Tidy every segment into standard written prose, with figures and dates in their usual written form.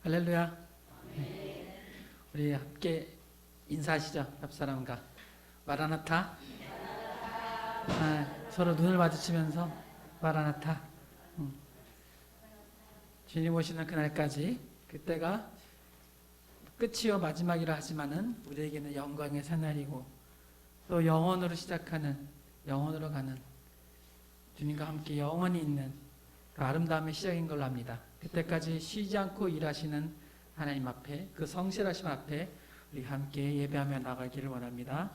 할렐루야. 네. 우리 함께 인사하시죠. 옆 사람과 마라나타. 서로 눈을 마주치면서 마라나타. 주님 오시는 그날까지, 그때가 끝이요 마지막이라 하지만은 우리에게는 영광의 새날이고 또 영원으로 시작하는, 영원으로 가는, 주님과 함께 영원히 있는 그 아름다움의 시작인 걸로 압니다. 그때까지 쉬지 않고 일하시는 하나님 앞에, 그 성실하심 앞에 우리 함께 예배하며 나가기를 원합니다.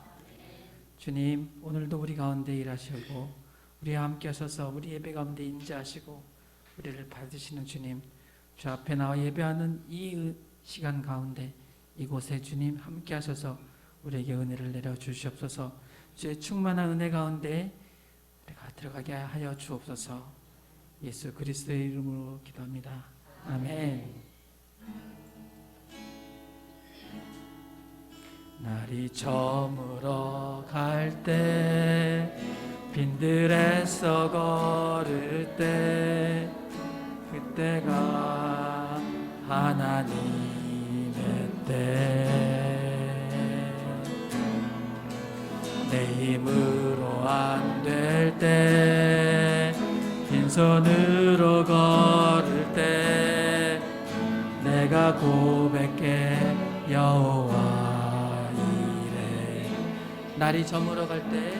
주님, 오늘도 우리 가운데 일하시고 우리와 함께 하셔서 우리 예배 가운데 임재하시고 우리를 받으시는 주님, 주 앞에 나와 예배하는 이 시간 가운데 이곳에 주님 함께 하셔서 우리에게 은혜를 내려 주시옵소서. 주의 충만한 은혜 가운데 우리가 들어가게 하여 주옵소서. 예수 그리스도의 이름으로 기도합니다. 아멘. 날이 저물어 갈 때, 빈들에서 걸을 때, 그때가 하나님의 때. 내 힘으로 안 될 때, 빈손으로 걸을 때, 내가 고백해 여호와 이래. 날이 저물어 갈 때,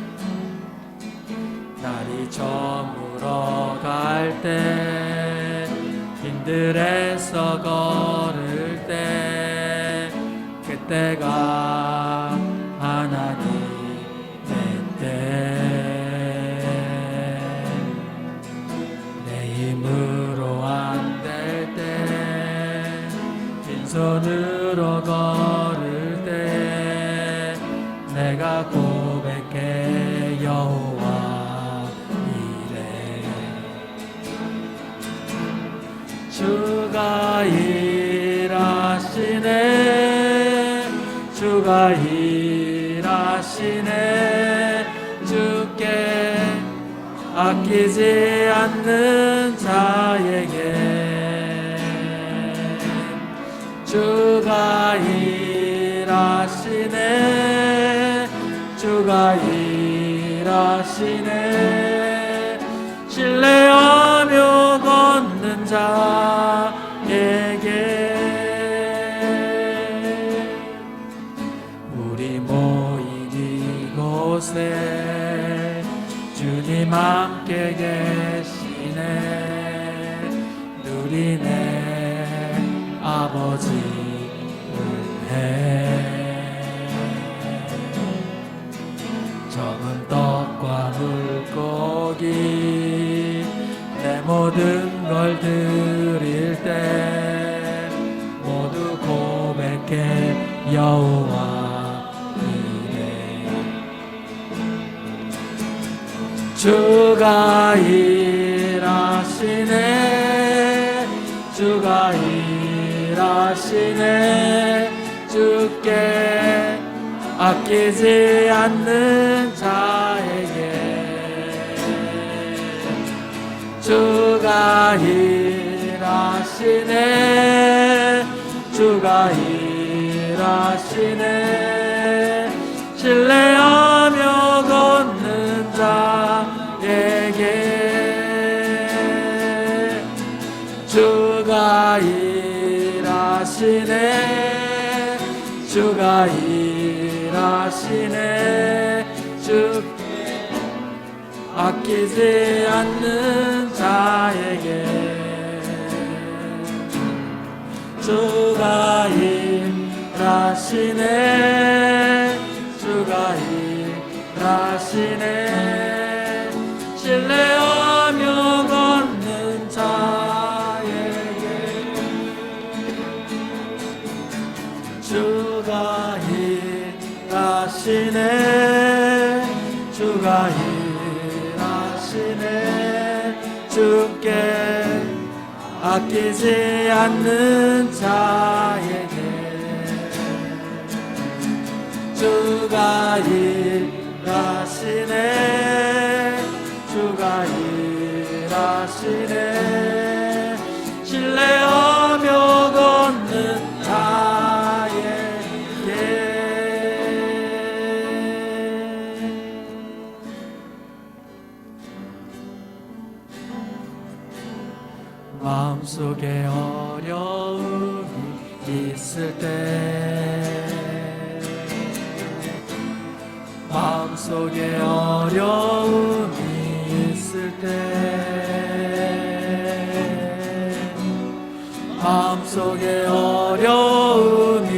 날이 저물어 갈 때, 빈들에서 걸을 때, 그때가 하나님의 때. 내 힘으로 안 될 때, 빈손으로 걸을 때, 내가 고백해 여호와 이래. 주가 일하시네, 주가 일하시네. 주께 아끼지 않는 자에게 주가 일하시네, 주가 일하시네. 신뢰하며 걷는 자에게 우리 모인 이곳에 주님 함께 계시네. 누리네 아버지 은혜. 적은 떡과 물고기 내 모든 걸 드릴 때, 모두 고백해 여호와 이래. 주가 일하시네, 주가 일하시네. 주께 아끼지 않는 자에게 주가 일하시네, 주가 일하시네. 신뢰하며 걷는 자에게 주가 일하시네, 주가 일하시네. 주께 아끼지 않는 자에게 주가 일하시네, 주가 일하시네. 신뢰하며 걷는 자에게 주가 일하시네, 주가 일하시네. 주께 아끼지 않는 자에게 주가 일하시네, 주가 일하시네. 신뢰하며 걷는 마음속에 어려움이 있을 때 마음속에 어려움이 있을 때 마음속에 어려움이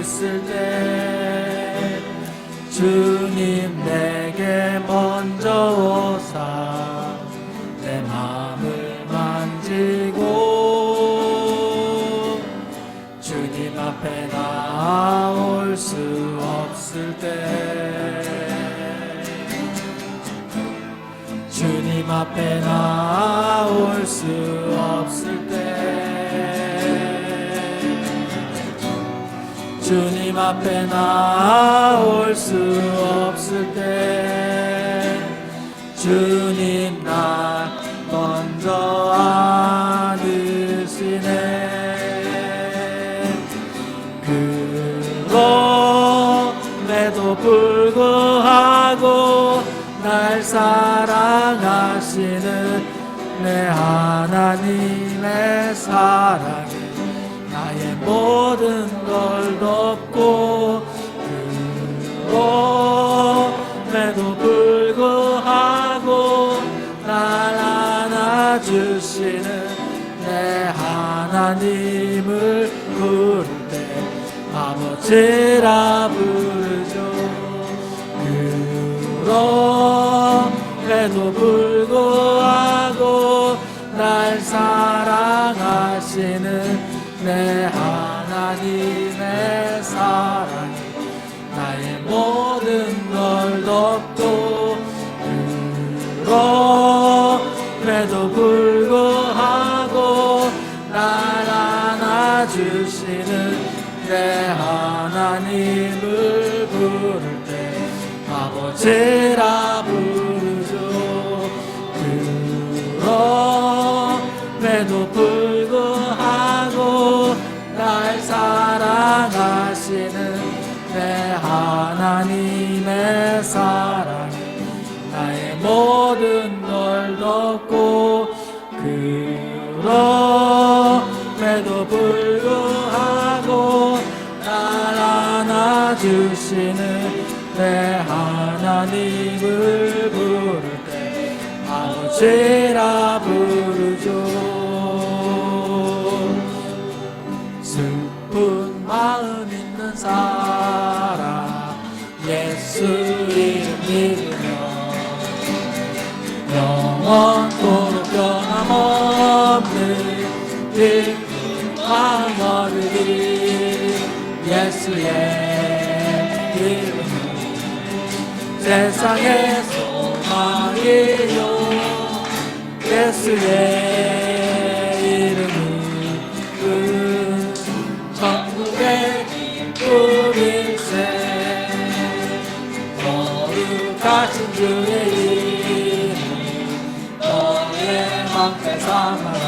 있을 때 주님 내게 먼저 오사 내 마음을 만지고 주님 앞에 나올 수 없을 때 주님 앞에 나올 수 없을 때 주님 앞에 나올 수 없을 때 주님 날 먼저 안으시네. 그럼에도 불구하고 날 사랑하시는 내 하나님의 사랑이 나의 모든 걸 덮고 그럼에도 불구하고 날 안아주시는 내 하나님을 부를 때 아버지라 부르죠. 그럼에도 불구하고 날 사랑하시는 내 하나님의 사랑이 나의 모든 걸 덮고 그럼에도 불구하고 날 안아주시는 내 하나님을 부를 때 아버지라 부르죠. 그럼에도 불구하고 날 사랑하시는 내 하나님의 사랑이 나의 모든 걸 덮고 그럼에도 불구하고 날 안아주시는 내 하나님을 부를 때 아버지라 부르죠. 슬픈 마음 있는 사람 예수 이름 믿으며 영원토록 변함없는 기쁜 마음 얻으리. 예수의 이름은 세상의 소망이요 예수의 이름은 그 천국의 기쁨일세. 거룩하신 주의 이름 너의 방패 삼아라.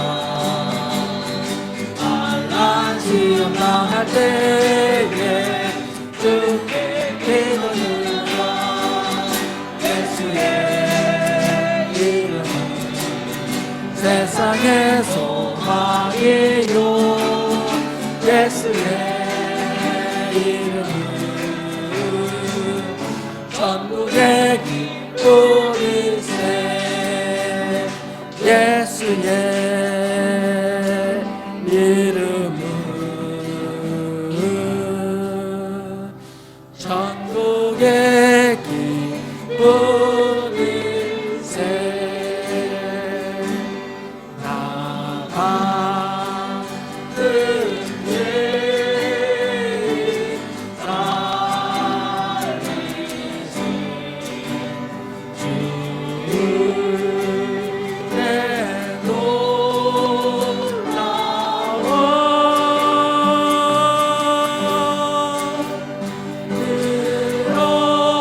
환난 시험 당할 때에 주께 기도드라. 예수의 이름은 세상의 소망이요 예수의 이름은 천국의 기쁨일세. 예수의 이름은 천국의 기쁨일세. 나가는 길 살리신 주의 놀라운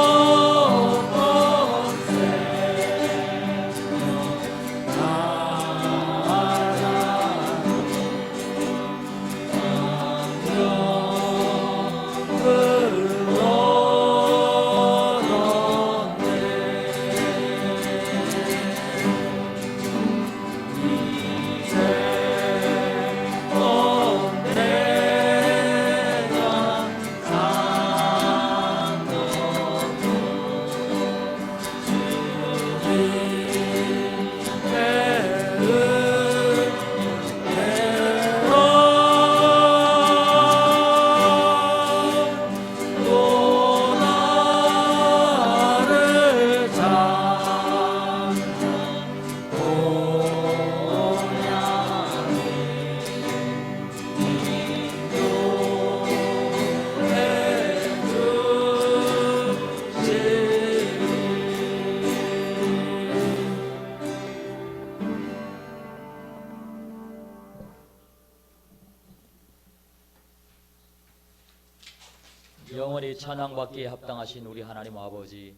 영원히 찬양받기에 합당하신 우리 하나님 아버지,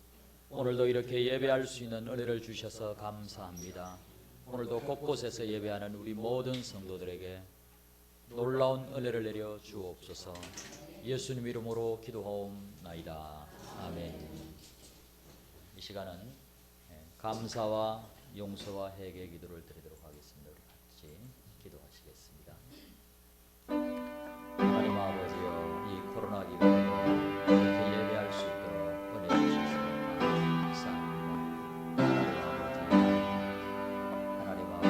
오늘도 이렇게 예배할 수 있는 은혜를 주셔서 감사합니다. 오늘도 곳곳에서 예배하는 우리 모든 성도들에게 놀라운 은혜를 내려 주옵소서. 예수님 이름으로 기도하옵나이다. 아멘. 이 시간은 감사와 용서와 회개의 기도를 드리도록 하겠습니다. 우리 같이 기도하시겠습니다. 하나님 아버지여, 이 코로나 기간에 이렇게 예배할 수 있도록 은혜 주셔서 감사합니다. 하나님 아버지,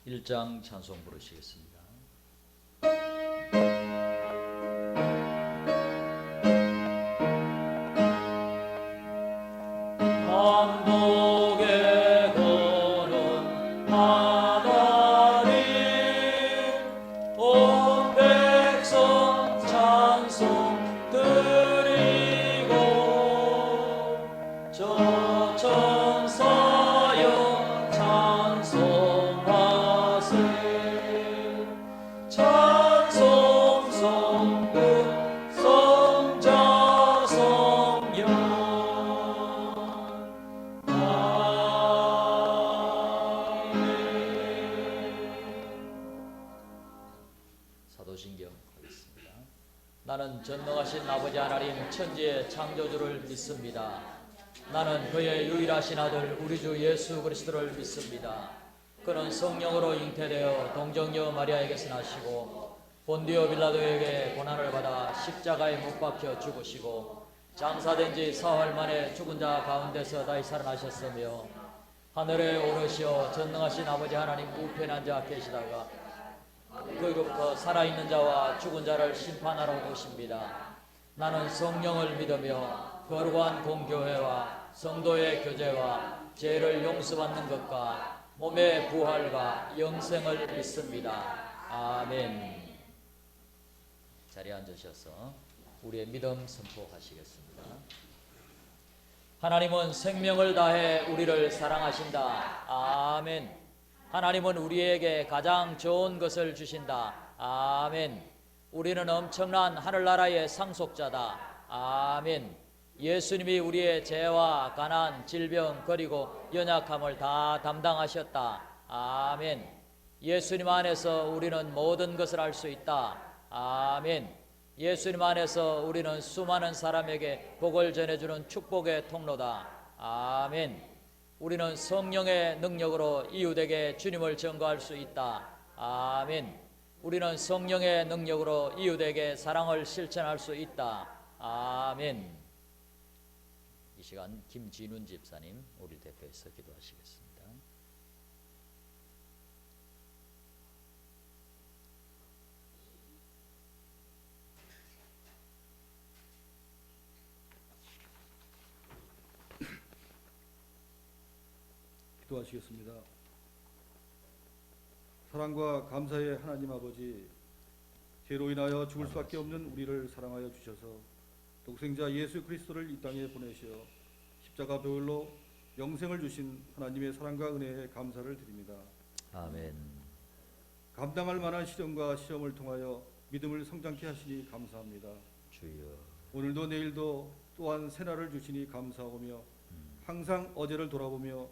일장 찬송 부르시겠습니다. 반복의 걸음 하나님, 온 백성 찬송 드리고, 저 천사여 찬송하세. 찬송 성부 성자 성령. 사도신경 하겠습니다. 나는 전능하신 아버지 하나님 천지의 창조주를 믿습니다. 나는 그의 유일하신 아들 우리 주 예수 그리스도를 믿습니다. 그는 성령으로 잉태되어 동정녀 마리아에게서 나시고 본디오 빌라도에게 고난을 받아 십자가에 못 박혀 죽으시고 장사된 지 사흘 만에 죽은 자 가운데서 다시 살아나셨으며 하늘에 오르시어 전능하신 아버지 하나님 우편에 앉아 계시다가 그로부터 살아있는 자와 죽은 자를 심판하러 오십니다. 나는 성령을 믿으며 거룩한 공교회와 성도의 교제와 죄를 용서받는 것과 몸의 부활과 영생을 믿습니다. 아멘. 자리에 앉으셔서 우리의 믿음 선포하시겠습니다. 하나님은 생명을 다해 우리를 사랑하신다. 아멘. 하나님은 우리에게 가장 좋은 것을 주신다. 아멘. 우리는 엄청난 하늘나라의 상속자다. 아멘. 예수님이 우리의 죄와 가난, 질병, 그리고 연약함을 다 담당하셨다. 아멘. 예수님 안에서 우리는 모든 것을 알 수 있다. 아멘. 예수님 안에서 우리는 수많은 사람에게 복을 전해주는 축복의 통로다. 아멘. 우리는 성령의 능력으로 이웃에게 주님을 전가할 수 있다. 아멘. 우리는 성령의 능력으로 이웃에게 사랑을 실천할 수 있다. 아멘. 이 시간 김진훈 집사님 우리 대표해서 기도하시겠습니다. 기도하시겠습니다. 사랑과 감사의 하나님 아버지, 죄로 인하여 죽을 수밖에 없는 우리를 사랑하여 주셔서 독생자 예수 그리스도를 이 땅에 보내시어 십자가 보혈로 영생을 주신 하나님의 사랑과 은혜에 감사를 드립니다. 아멘. 감당할 만한 시련과 시험을 통하여 믿음을 성장케 하시니 감사합니다. 주여. 오늘도 내일도 또한 새날을 주시니 감사하오며 항상 어제를 돌아보며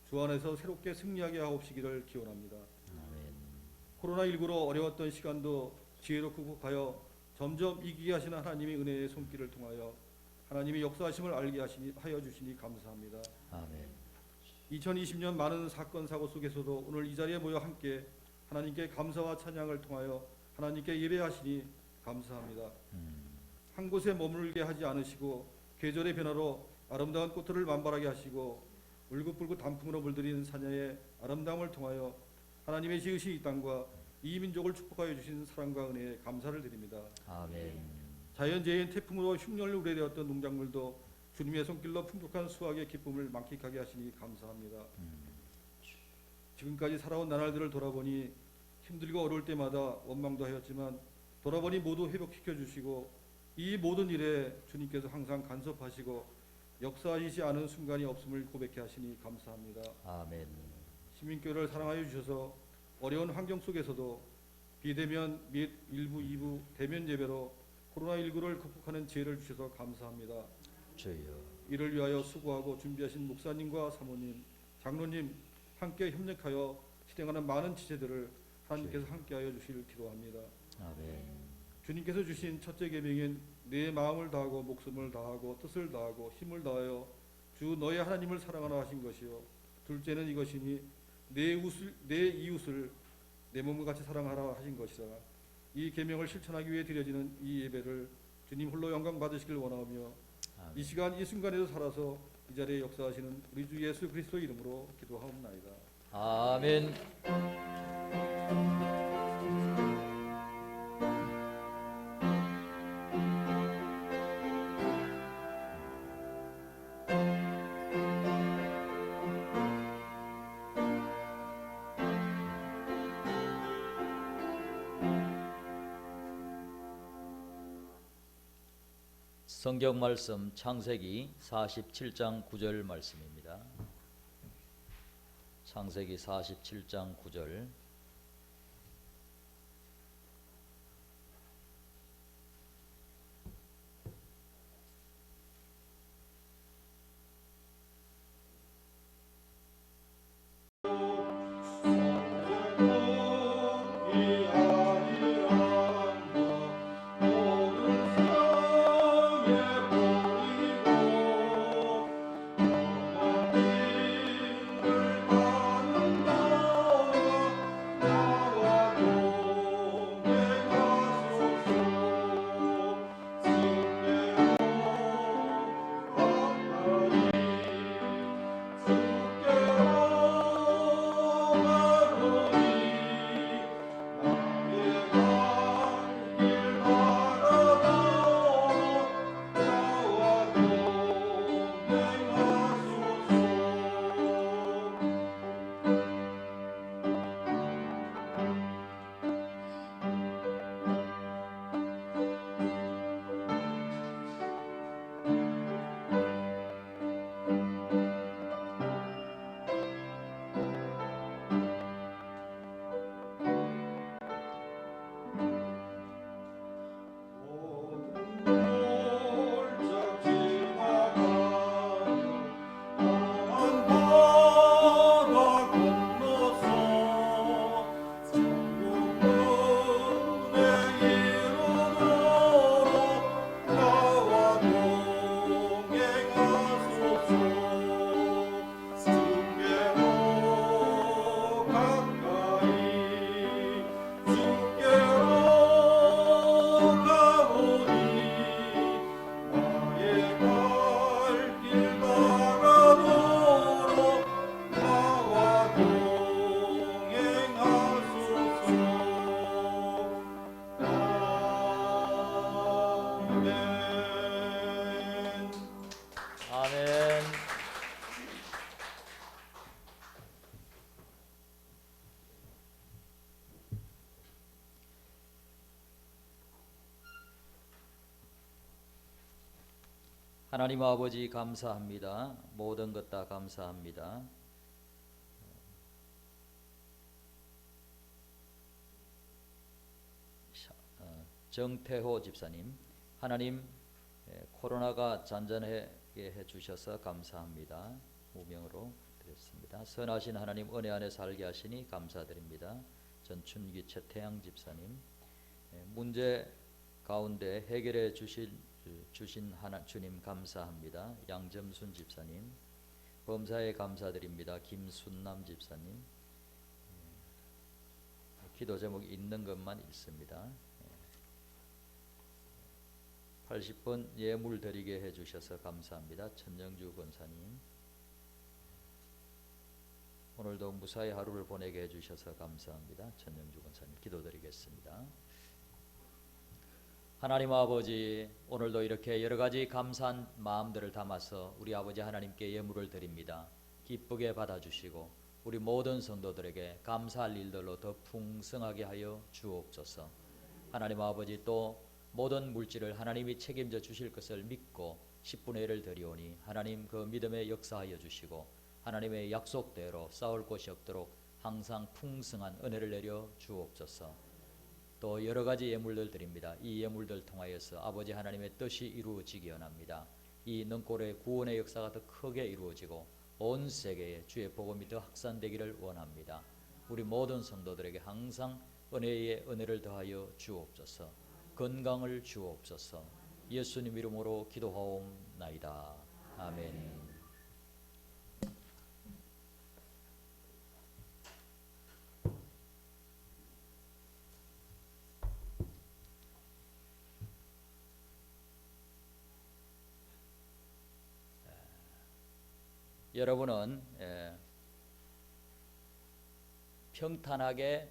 주 안에서 새롭게 승리하게 하옵시기를 기원합니다. 아멘. 코로나19로 어려웠던 시간도 지혜로 극복하여 점점 이기게 하시는 하나님의 은혜의 손길을 통하여 하나님의 역사하심을 알게 하여 주시니 감사합니다. 아멘. 2020년 많은 사건 사고 속에서도 오늘 이 자리에 모여 함께 하나님께 감사와 찬양을 통하여 하나님께 예배하시니 감사합니다. 한 곳에 머물게 하지 않으시고 계절의 변화로 아름다운 꽃들을 만발하게 하시고 울긋불긋 단풍으로 물들인 사냐의 아름다움을 통하여 하나님의 지으신 이 땅과 이 민족을 축복하여 주신 사랑과 은혜에 감사를 드립니다. 아멘. 자연재해인 태풍으로 흉년을 우려되었던 농작물도 주님의 손길로 풍족한 수확의 기쁨을 만끽하게 하시니 감사합니다. 지금까지 살아온 나날들을 돌아보니 힘들고 어려울 때마다 원망도 하였지만 돌아보니 모두 회복시켜 주시고 이 모든 일에 주님께서 항상 간섭하시고 역사하시지 않은 순간이 없음을 고백해 하시니 감사합니다. 아멘. 시민교회를 사랑하여 주셔서 어려운 환경 속에서도 비대면 및 일부 2부 대면 예배로 코로나19를 극복하는 지혜를 주셔서 감사합니다. 주여. 이를 위하여 수고하고 준비하신 목사님과 사모님, 장로님 함께 협력하여 실행하는 많은 지체들을 하나님께서 함께하여 주시길 기도합니다. 아멘. 주님께서 주신 첫째 계명인 내 마음을 다하고 목숨을 다하고 뜻을 다하고 힘을 다하여 주 너의 하나님을 사랑하라 하신 것이요, 둘째는 이것이니 내 이웃을 내 몸과 같이 사랑하라 하신 것이라. 이 계명을 실천하기 위해 드려지는 이 예배를 주님 홀로 영광 받으시길 원하오며 이 시간 이 순간에도 살아서 이 자리에 역사하시는 우리 주 예수 그리스도 이름으로 기도하옵나이다. 아멘. 성경 말씀 창세기 47장 9절 말씀입니다. 창세기 47장 9절. 아멘. 하나님 아버지 감사합니다. 모든 것 다 감사합니다. 정태호 집사님, 하나님 코로나가 잔잔하게 해주셔서 감사합니다. 무명으로 드렸습니다. 선하신 하나님 은혜 안에 살게 하시니 감사드립니다. 전춘기 최태양 집사님, 문제 가운데 해결해 주신 주님 감사합니다. 양점순 집사님, 범사에 감사드립니다. 김순남 집사님, 기도 제목이 있는 것만 읽습니다. 80번 예물 드리게 해주셔서 감사합니다. 천영주 권사님, 오늘도 무사히 하루를 보내게 해주셔서 감사합니다. 전영주 권사님 기도드리겠습니다. 하나님 아버지, 오늘도 이렇게 여러 가지 감사한 마음들을 담아서 우리 아버지 하나님께 예물을 드립니다. 기쁘게 받아주시고 우리 모든 성도들에게 감사할 일들로 더 풍성하게 하여 주옵소서. 하나님 아버지, 또 모든 물질을 하나님이 책임져 주실 것을 믿고 10분의 1을 드리오니 하나님 그 믿음에 역사하여 주시고 하나님의 약속대로 싸울 곳이 없도록 항상 풍성한 은혜를 내려 주옵소서. 또 여러 가지 예물들 드립니다. 이 예물들 통하여서 아버지 하나님의 뜻이 이루어지기 원합니다. 이 능골의 구원의 역사가 더 크게 이루어지고 온 세계에 주의 복음이 더 확산되기를 원합니다. 우리 모든 성도들에게 항상 은혜의 은혜를 더하여 주옵소서. 건강을 주옵소서. 예수님 이름으로 기도하옵나이다. 아멘. 여러분은 평탄하게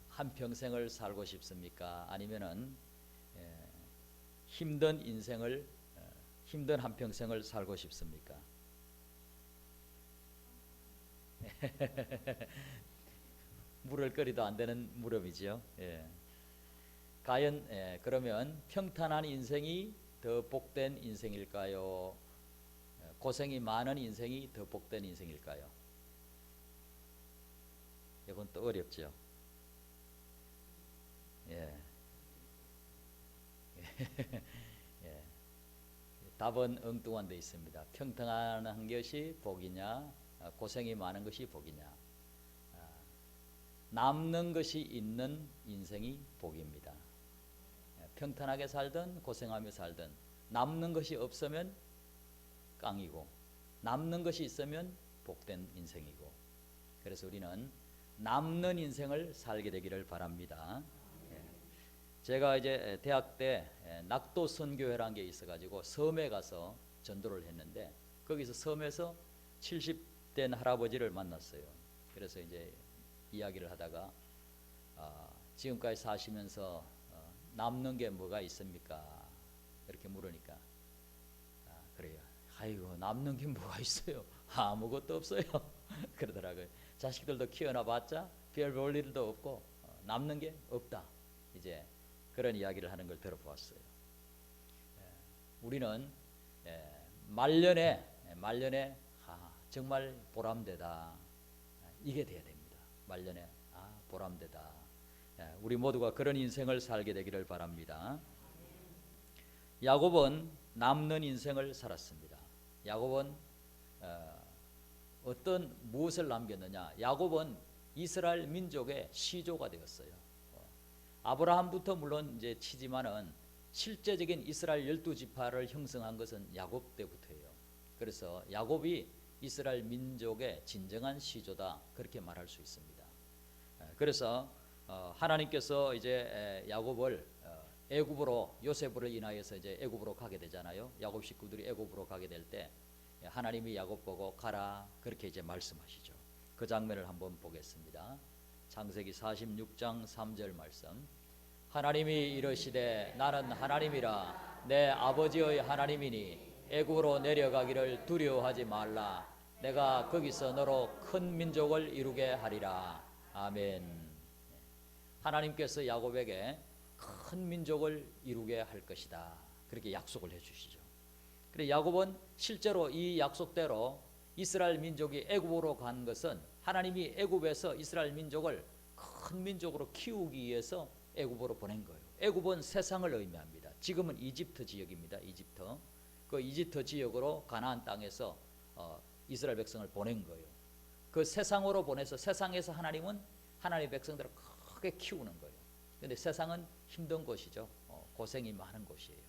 한 평생을 살고 싶습니까? 아니면은 힘든 인생을 힘든 한 평생을 살고 싶습니까? 물을 끓이도 안 되는 물음이지요. 과연 그러면 평탄한 인생이 더 복된 인생일까요? 고생이 많은 인생이 더 복된 인생일까요? 이건 또 어렵죠. 예. 예. 답은 엉뚱한 데 있습니다. 평탄한 것이 복이냐, 고생이 많은 것이 복이냐. 남는 것이 있는 인생이 복입니다. 평탄하게 살든 고생하며 살든 남는 것이 없으면 깡이고 남는 것이 있으면 복된 인생이고, 그래서 우리는 남는 인생을 살게 되기를 바랍니다. 제가 이제 대학 때 낙도 선교회라는 게 있어가지고 섬에 가서 전도를 했는데, 거기서 섬에서 70된 할아버지를 만났어요. 그래서 이제 이야기를 하다가 지금까지 사시면서 남는 게 뭐가 있습니까? 이렇게 물으니까 그래요. 아이고, 남는 게 뭐가 있어요? 아무것도 없어요. 그러더라고요. 자식들도 키워놔봤자 별 볼 일도 없고 남는 게 없다. 이제 그런 이야기를 하는 걸 들어보았어요. 우리는 말년에 정말 보람되다, 이게 돼야 됩니다. 말년에 보람되다. 우리 모두가 그런 인생을 살게 되기를 바랍니다. 야곱은 남는 인생을 살았습니다. 야곱은 무엇을 남겼느냐? 야곱은 이스라엘 민족의 시조가 되었어요. 아브라함부터 물론 이제 치지만은 실제적인 이스라엘 12지파를 형성한 것은 야곱 때부터예요. 그래서 야곱이 이스라엘 민족의 진정한 시조다, 그렇게 말할 수 있습니다. 그래서 하나님께서 이제 야곱을 애굽으로, 요셉을 인하여서 이제 애굽으로 가게 되잖아요. 야곱 식구들이 애굽으로 가게 될 때 하나님이 야곱 보고 가라, 그렇게 이제 말씀하시죠. 그 장면을 한번 보겠습니다. 창세기 46장 3절 말씀. 하나님이 이르시되 나는 하나님이라, 내 아버지의 하나님이니 애굽으로 내려가기를 두려워하지 말라. 내가 거기서 너로 큰 민족을 이루게 하리라. 아멘. 하나님께서 야곱에게 큰 민족을 이루게 할 것이다, 그렇게 약속을 해주시죠. 그래, 야곱은 실제로 이 약속대로 이스라엘 민족이 애굽으로 간 것은 하나님이 애굽에서 이스라엘 민족을 큰 민족으로 키우기 위해서 애굽으로 보낸 거예요. 애굽은 세상을 의미합니다. 지금은 이집트 지역입니다. 이집트. 그 이집트 지역으로 가나안 땅에서 이스라엘 백성을 보낸 거예요. 그 세상으로 보내서 세상에서 하나님은 하나님의 백성들을 크게 키우는 거예요. 그런데 세상은 힘든 곳이죠. 고생이 많은 곳이에요.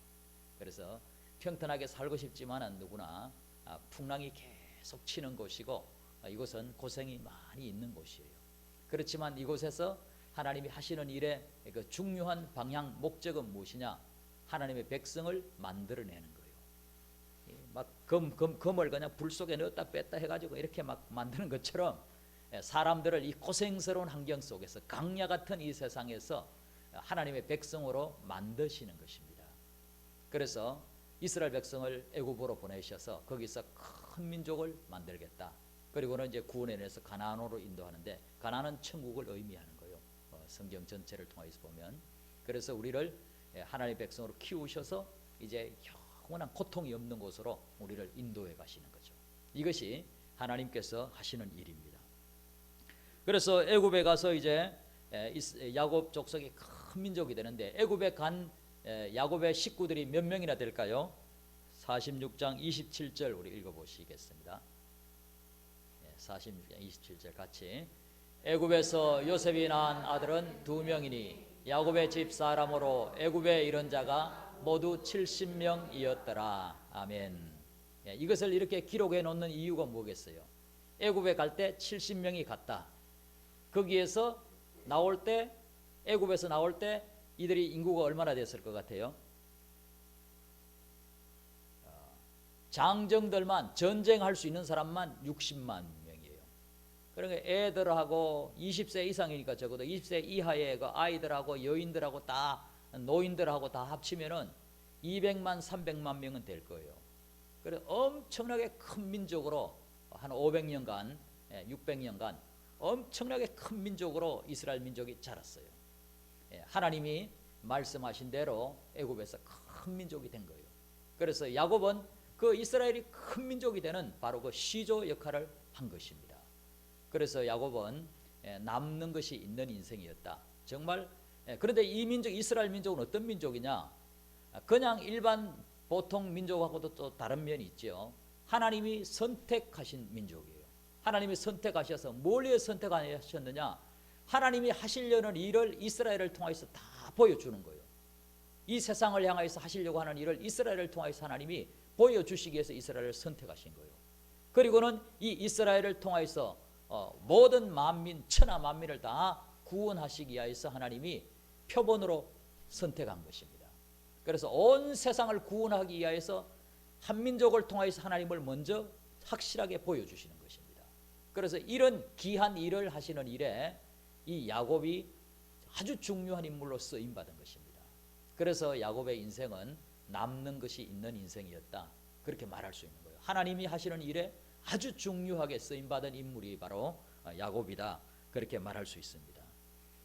그래서 평탄하게 살고 싶지만은 누구나 풍랑이 계속 치는 곳이고, 이곳은 고생이 많이 있는 곳이에요. 그렇지만 이곳에서 하나님이 하시는 일의 그 중요한 방향, 목적은 무엇이냐? 하나님의 백성을 만들어내는 거예요. 막 금을 그냥 불 속에 넣었다 뺐다 해가지고 이렇게 막 만드는 것처럼 사람들을 이 고생스러운 환경 속에서 강야 같은 이 세상에서 하나님의 백성으로 만드시는 것입니다. 그래서 이스라엘 백성을 애굽으로 보내셔서 거기서 큰 민족을 만들겠다. 그리고는 이제 구원에 내서 가나안으로 인도하는데, 가나안은 천국을 의미하는 거예요. 성경 전체를 통해서 보면. 그래서 우리를 하나님의 백성으로 키우셔서 이제 영원한 고통이 없는 곳으로 우리를 인도해 가시는 거죠. 이것이 하나님께서 하시는 일입니다. 그래서 애굽에 가서 이제 야곱 족속이 큰 민족이 되는데, 애굽에 간 야곱의 식구들이 몇 명이나 될까요? 46장 27절 우리 읽어보시겠습니다. 46장 27절 같이. 애굽에서 요셉이 낳은 아들은 2명이니 야곱의 집 사람으로 애굽에 이른 자가 모두 70명이었더라. 아멘. 이것을 이렇게 기록해 놓는 이유가 뭐겠어요? 애굽에 갈 때 70명이 갔다. 거기에서 나올 때, 애굽에서 나올 때 이들이 인구가 얼마나 됐을 것 같아요? 장정들만, 전쟁할 수 있는 사람만 60만 명이에요. 그러니까 애들하고 20세 이상이니까 적어도 20세 이하의 그 아이들하고 여인들하고 다, 노인들하고 다 합치면은 200만 300만 명은 될 거예요. 그래서 엄청나게 큰 민족으로 한 500년간 600년간 엄청나게 큰 민족으로 이스라엘 민족이 자랐어요. 하나님이 말씀하신 대로 애굽에서 큰 민족이 된 거예요. 그래서 야곱은 그 이스라엘이 큰 민족이 되는 바로 그 시조 역할을 한 것입니다. 그래서 야곱은 남는 것이 있는 인생이었다. 정말. 그런데 이 민족, 이스라엘 민족은 어떤 민족이냐? 그냥 일반 보통 민족하고도 또 다른 면이 있죠. 하나님이 선택하신 민족이에요. 하나님이 선택하셔서 뭘 위해 선택하셨느냐? 하나님이 하시려는 일을 이스라엘을 통해서 다 보여주는 거예요. 이 세상을 향해서 하시려고 하는 일을 이스라엘을 통해서 하나님이 보여주시기 위해서 이스라엘을 선택하신 거예요. 그리고는 이 이스라엘을 통해서 모든 만민, 천하 만민을 다 구원하시기 위해서 하나님이 표본으로 선택한 것입니다. 그래서 온 세상을 구원하기 위해서 한 민족을 통해서 하나님을 먼저 확실하게 보여주시는 것입니다. 그래서 이런 귀한 일을 하시는 일에 이 야곱이 아주 중요한 인물로 쓰임받은 것입니다. 그래서 야곱의 인생은 남는 것이 있는 인생이었다. 그렇게 말할 수 있는 거예요. 하나님이 하시는 일에 아주 중요하게 쓰임받은 인물이 바로 야곱이다. 그렇게 말할 수 있습니다.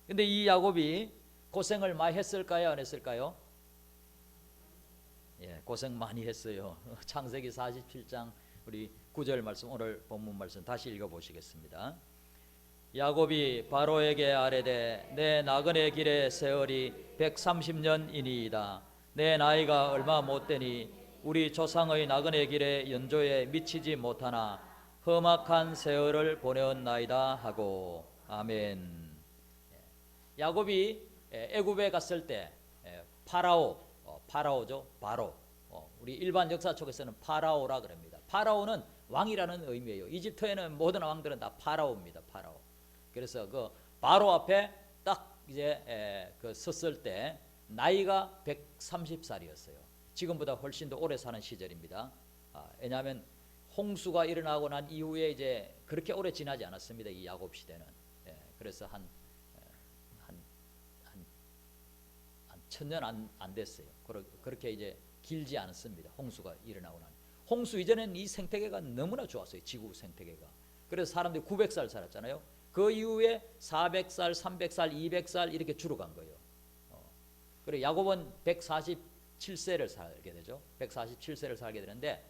그런데 이 야곱이 고생을 많이 했을까요? 안 했을까요? 고생 많이 했어요. 창세기 47장 우리 9절 말씀, 오늘 본문 말씀 다시 읽어보시겠습니다. 야곱이 바로에게 아뢰되 내 나그네 길의 세월이 130년이니이다. 내 나이가 얼마 못되니 우리 조상의 나그네 길의 연조에 미치지 못하나 험악한 세월을 보내었나이다 하고. 아멘. 야곱이 애굽에 갔을 때 파라오죠. 바로. 우리 일반 역사 쪽에서는 파라오라 그럽니다. 파라오는 왕이라는 의미예요. 이집트에는 모든 왕들은 다 파라오입니다. 파라오. 그래서 그 바로 앞에 딱 이제 섰을 때 나이가 130살이었어요. 지금보다 훨씬 더 오래 사는 시절입니다. 왜냐하면 홍수가 일어나고 난 이후에 이제 그렇게 오래 지나지 않았습니다. 이 야곱 시대는. 그래서 한 1000년 안 됐어요. 그렇게 이제 길지 않습니다. 홍수가 일어나고 난. 홍수 이전에는 이 생태계가 너무나 좋았어요. 지구 생태계가. 그래서 사람들이 900살 살았잖아요. 그 이후에 400살, 300살, 200살 이렇게 줄어간 거예요. 그리고 야곱은 147세를 살게 되죠. 147세를 살게 되는데,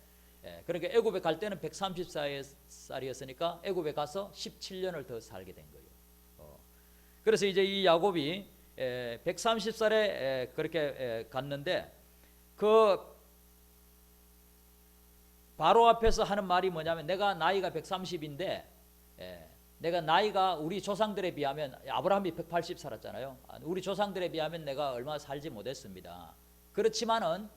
그러니까 애굽에 갈 때는 130살이었으니까 애굽에 가서 17년을 더 살게 된 거예요. 그래서 이제 이 야곱이 130살에 그렇게 갔는데, 그 바로 앞에서 하는 말이 뭐냐면, 내가 나이가 130인데 내가 나이가 우리 조상들에 비하면, 아브라함이 180 살았잖아요. 우리 조상들에 비하면 내가 얼마 살지 못했습니다. 그렇지만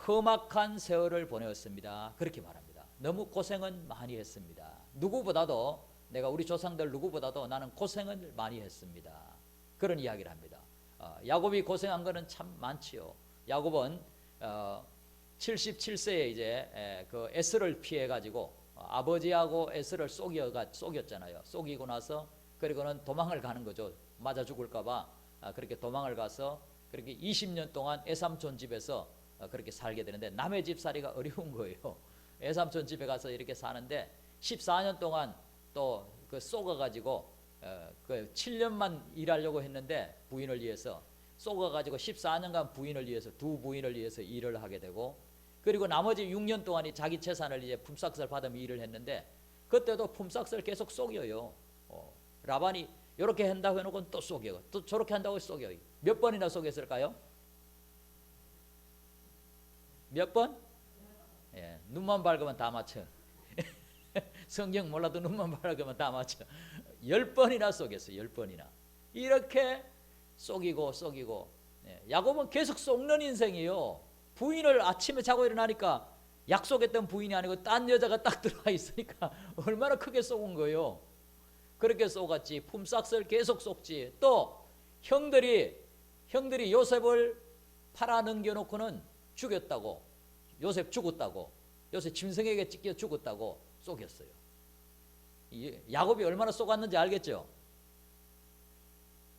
험악한 세월을 보내었습니다. 그렇게 말합니다. 너무 고생은 많이 했습니다. 누구보다도, 내가 우리 조상들 누구보다도 나는 고생을 많이 했습니다. 그런 이야기를 합니다. 야곱이 고생한 거는 참 많지요. 야곱은 77세에 이제 그 에스를 피해 가지고 아버지하고 에스를 속였잖아요. 속이고 나서 그리고는 도망을 가는 거죠. 맞아 죽을까봐 그렇게 도망을 가서 그렇게 20년 동안 애삼촌 집에서 그렇게 살게 되는데 남의 집살이가 어려운 거예요. 애삼촌 집에 가서 이렇게 사는데 14년 동안 또 그 속아가지고 그 7년만 일하려고 했는데 부인을 위해서 속아가지고 14년간 부인을 위해서 두 부인을 위해서 일을 하게 되고 그리고 나머지 6년 동안이 자기 재산을 이제 품삯을 받으며 일을 했는데 그때도 품삯을 계속 속여요. 라반이 이렇게 한다고 해놓고 또 속여요. 또 저렇게 한다고 속여요. 몇 번이나 속였을까요? 몇 번? 예, 눈만 밝으면 다 맞춰. 성경 몰라도 눈만 밝으면 다 맞춰. 10번이나 속였어요. 10번이나. 이렇게 속이고. 예, 야곱은 계속 속는 인생이에요. 부인을 아침에 자고 일어나니까 약속했던 부인이 아니고 딴 여자가 딱 들어와 있으니까 얼마나 크게 속은 거예요. 그렇게 속았지. 품삯을 계속 속지. 또 형들이 요셉을 팔아 넘겨놓고는 죽였다고, 요셉 죽었다고, 요셉 짐승에게 찢겨 죽었다고 속였어요. 야곱이 얼마나 속았는지 알겠죠?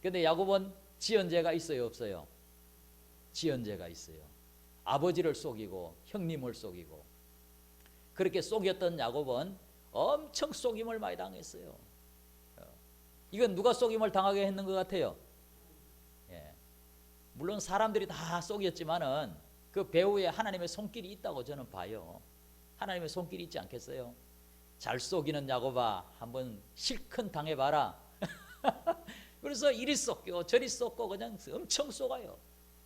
근데 야곱은 지은 죄가 있어요, 없어요? 지은 죄가 있어요. 아버지를 속이고 형님을 속이고 그렇게 속였던 야곱은 엄청 속임을 많이 당했어요. 이건 누가 속임을 당하게 했는 것 같아요? 예. 물론 사람들이 다 속였지만은 그 배후에 하나님의 손길이 있다고 저는 봐요. 하나님의 손길이 있지 않겠어요? 잘 속이는 야곱아, 한번 실컷 당해봐라. 그래서 이리 속고 저리 속고 그냥 엄청 속아요.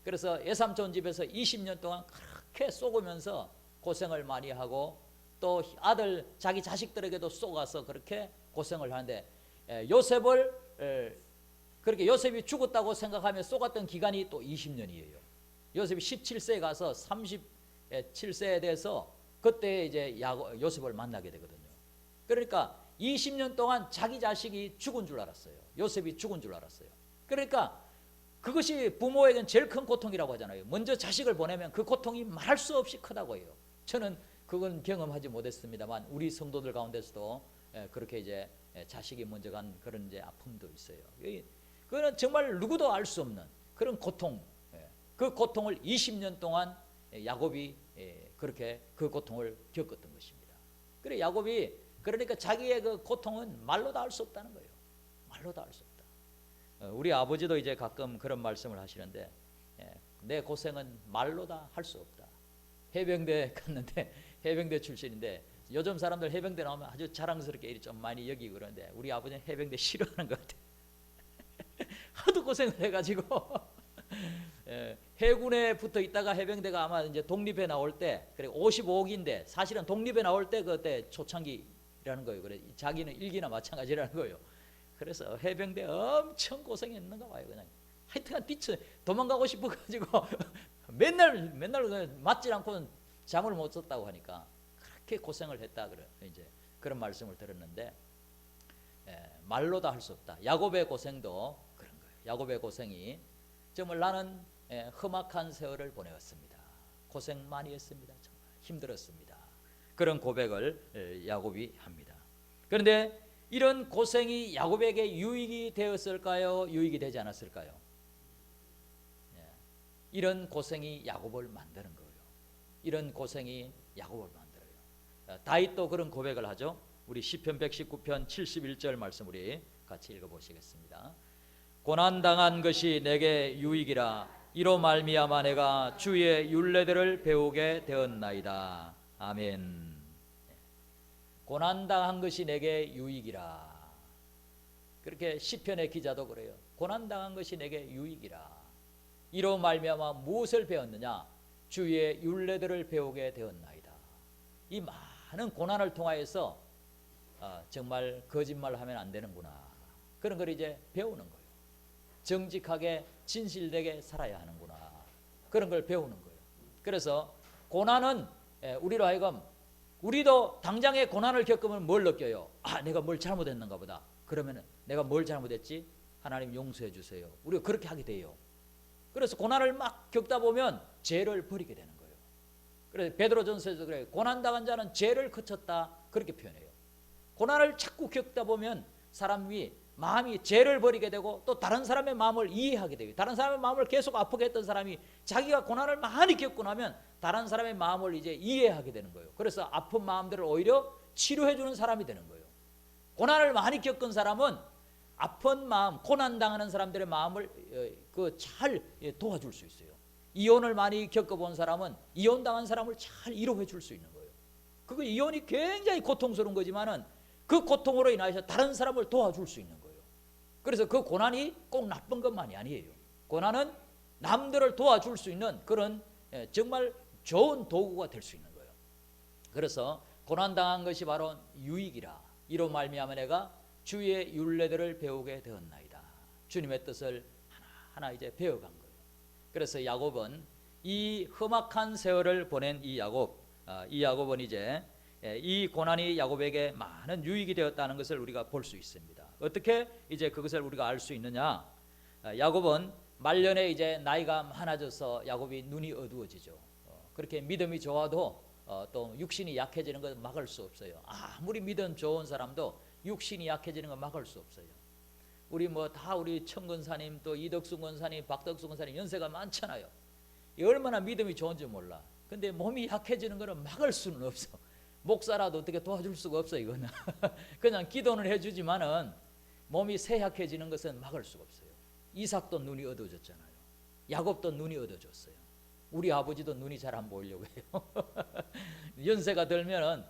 그래서 애삼촌 집에서 20년 동안 그렇게 속으면서 고생을 많이 하고 또 아들 자기 자식들에게도 속아서 그렇게 고생을 하는데 요셉을 그렇게 요셉이 죽었다고 생각하며 속았던 기간이 또 20년이에요. 요셉이 17세에 가서 37세에 돼서 그때 이제 요셉을 만나게 되거든요. 그러니까 20년 동안 자기 자식이 죽은 줄 알았어요. 요셉이 죽은 줄 알았어요. 그러니까 그것이 부모에겐 제일 큰 고통이라고 하잖아요. 먼저 자식을 보내면 그 고통이 말할 수 없이 크다고 해요. 저는 그건 경험하지 못했습니다만 우리 성도들 가운데서도 그렇게 이제 자식이 먼저 간 그런 이제 아픔도 있어요. 그거는 정말 누구도 알 수 없는 그런 고통, 그 고통을 20년 동안 야곱이 그렇게 그 고통을 겪었던 것입니다. 그래 야곱이 그러니까 자기의 그 고통은 말로 다 할 수 없다는 거예요. 말로 다 할 수 없다. 우리 아버지도 이제 가끔 그런 말씀을 하시는데 내 고생은 말로 다 할 수 없다. 해병대 갔는데 해병대 출신인데 요즘 사람들 해병대 나오면 아주 자랑스럽게 좀 많이 여기고 그러는데 우리 아버지는 해병대 싫어하는 것 같아요. 하도 고생을 해가지고 해군에 붙어 있다가 해병대가 아마 이제 독립에 나올 때 그래 55기인데 사실은 독립에 나올 때 그때 초창기라는 거예요. 그래 자기는 일기나 마찬가지라는 거예요. 그래서 해병대 엄청 고생했는가 봐요. 그냥 하여튼간 도망가고 싶어가지고 맨날 맞질 않고는 잠을 못 잤다고 하니까 그렇게 고생을 했다 그래 이제 그런 말씀을 들었는데 말로 다 할 수 없다. 야곱의 고생도 그런 거예요. 야곱의 고생이 정말 나는 험악한 세월을 보내었습니다. 고생 많이 했습니다. 정말 힘들었습니다. 그런 고백을 야곱이 합니다. 그런데 이런 고생이 야곱에게 유익이 되었을까요? 유익이 되지 않았을까요? 이런 고생이 야곱을 만드는 거예요. 이런 고생이 야곱을 만들어요. 다윗도 그런 고백을 하죠. 우리 시편 119편 71절 말씀 우리 같이 읽어보시겠습니다. 고난당한 것이 내게 유익이라 이로 말미암아 내가 주의 율례들을 배우게 되었나이다. 아멘. 고난당한 것이 내게 유익이라. 그렇게 시편의 기자도 그래요. 고난당한 것이 내게 유익이라. 이로 말미암아 무엇을 배웠느냐? 주의 율례들을 배우게 되었나이다. 이 많은 고난을 통하여서 정말 거짓말하면 안 되는구나. 그런 걸 이제 배우는 거예요. 정직하게 진실되게 살아야 하는구나. 그런 걸 배우는 거예요. 그래서 고난은 우리로 하여금 우리도 당장에 고난을 겪으면 뭘 느껴요? 내가 뭘 잘못했는가 보다. 그러면 내가 뭘 잘못했지? 하나님 용서해 주세요. 우리가 그렇게 하게 돼요. 그래서 고난을 막 겪다 보면 죄를 버리게 되는 거예요. 그래서 베드로전서에서 그래요. 고난당한 자는 죄를 그쳤다 그렇게 표현해요. 고난을 자꾸 겪다 보면 사람이 마음이 죄를 버리게 되고 또 다른 사람의 마음을 이해하게 되고, 다른 사람의 마음을 계속 아프게 했던 사람이 자기가 고난을 많이 겪고 나면 다른 사람의 마음을 이제 이해하게 되는 거예요. 그래서 아픈 마음들을 오히려 치료해 주는 사람이 되는 거예요. 고난을 많이 겪은 사람은 아픈 마음, 고난당하는 사람들의 마음을 잘 도와줄 수 있어요. 이혼을 많이 겪어본 사람은 이혼당한 사람을 잘 위로해 줄 수 있는 거예요. 그거 이혼이 굉장히 고통스러운 거지만은 그 고통으로 인하여서 다른 사람을 도와줄 수 있는 거예요. 그래서 그 고난이 꼭 나쁜 것만이 아니에요. 고난은 남들을 도와줄 수 있는 그런 정말 좋은 도구가 될 수 있는 거예요. 그래서 고난당한 것이 바로 유익이라, 이로 말미암아 내가 주의 율례들을 배우게 되었나이다. 주님의 뜻을 하나하나 이제 배워간 거예요. 그래서 야곱은 이 험악한 세월을 보낸 이 야곱은 이제 이 고난이 야곱에게 많은 유익이 되었다는 것을 우리가 볼 수 있습니다. 어떻게 이제 그것을 우리가 알 수 있느냐? 야곱은 말년에 이제 나이가 많아져서 야곱이 눈이 어두워지죠. 그렇게 믿음이 좋아도 또 육신이 약해지는 것 막을 수 없어요. 아무리 믿음 좋은 사람도 육신이 약해지는 거 막을 수 없어요. 우리 우리 청근사님, 또 이덕순 권사님, 박덕순 권사님 연세가 많잖아요. 얼마나 믿음이 좋은지 몰라. 근데 몸이 약해지는 거는 막을 수는 없어. 목사라도 어떻게 도와줄 수가 없어. 이거는 그냥 기도는 해주지만은 몸이 쇠약해지는 것은 막을 수가 없어요. 이삭도 눈이 어두워졌잖아요. 야곱도 눈이 어두워졌어요. 우리 아버지도 눈이 잘 안 보이려고 해요. 연세가 들면은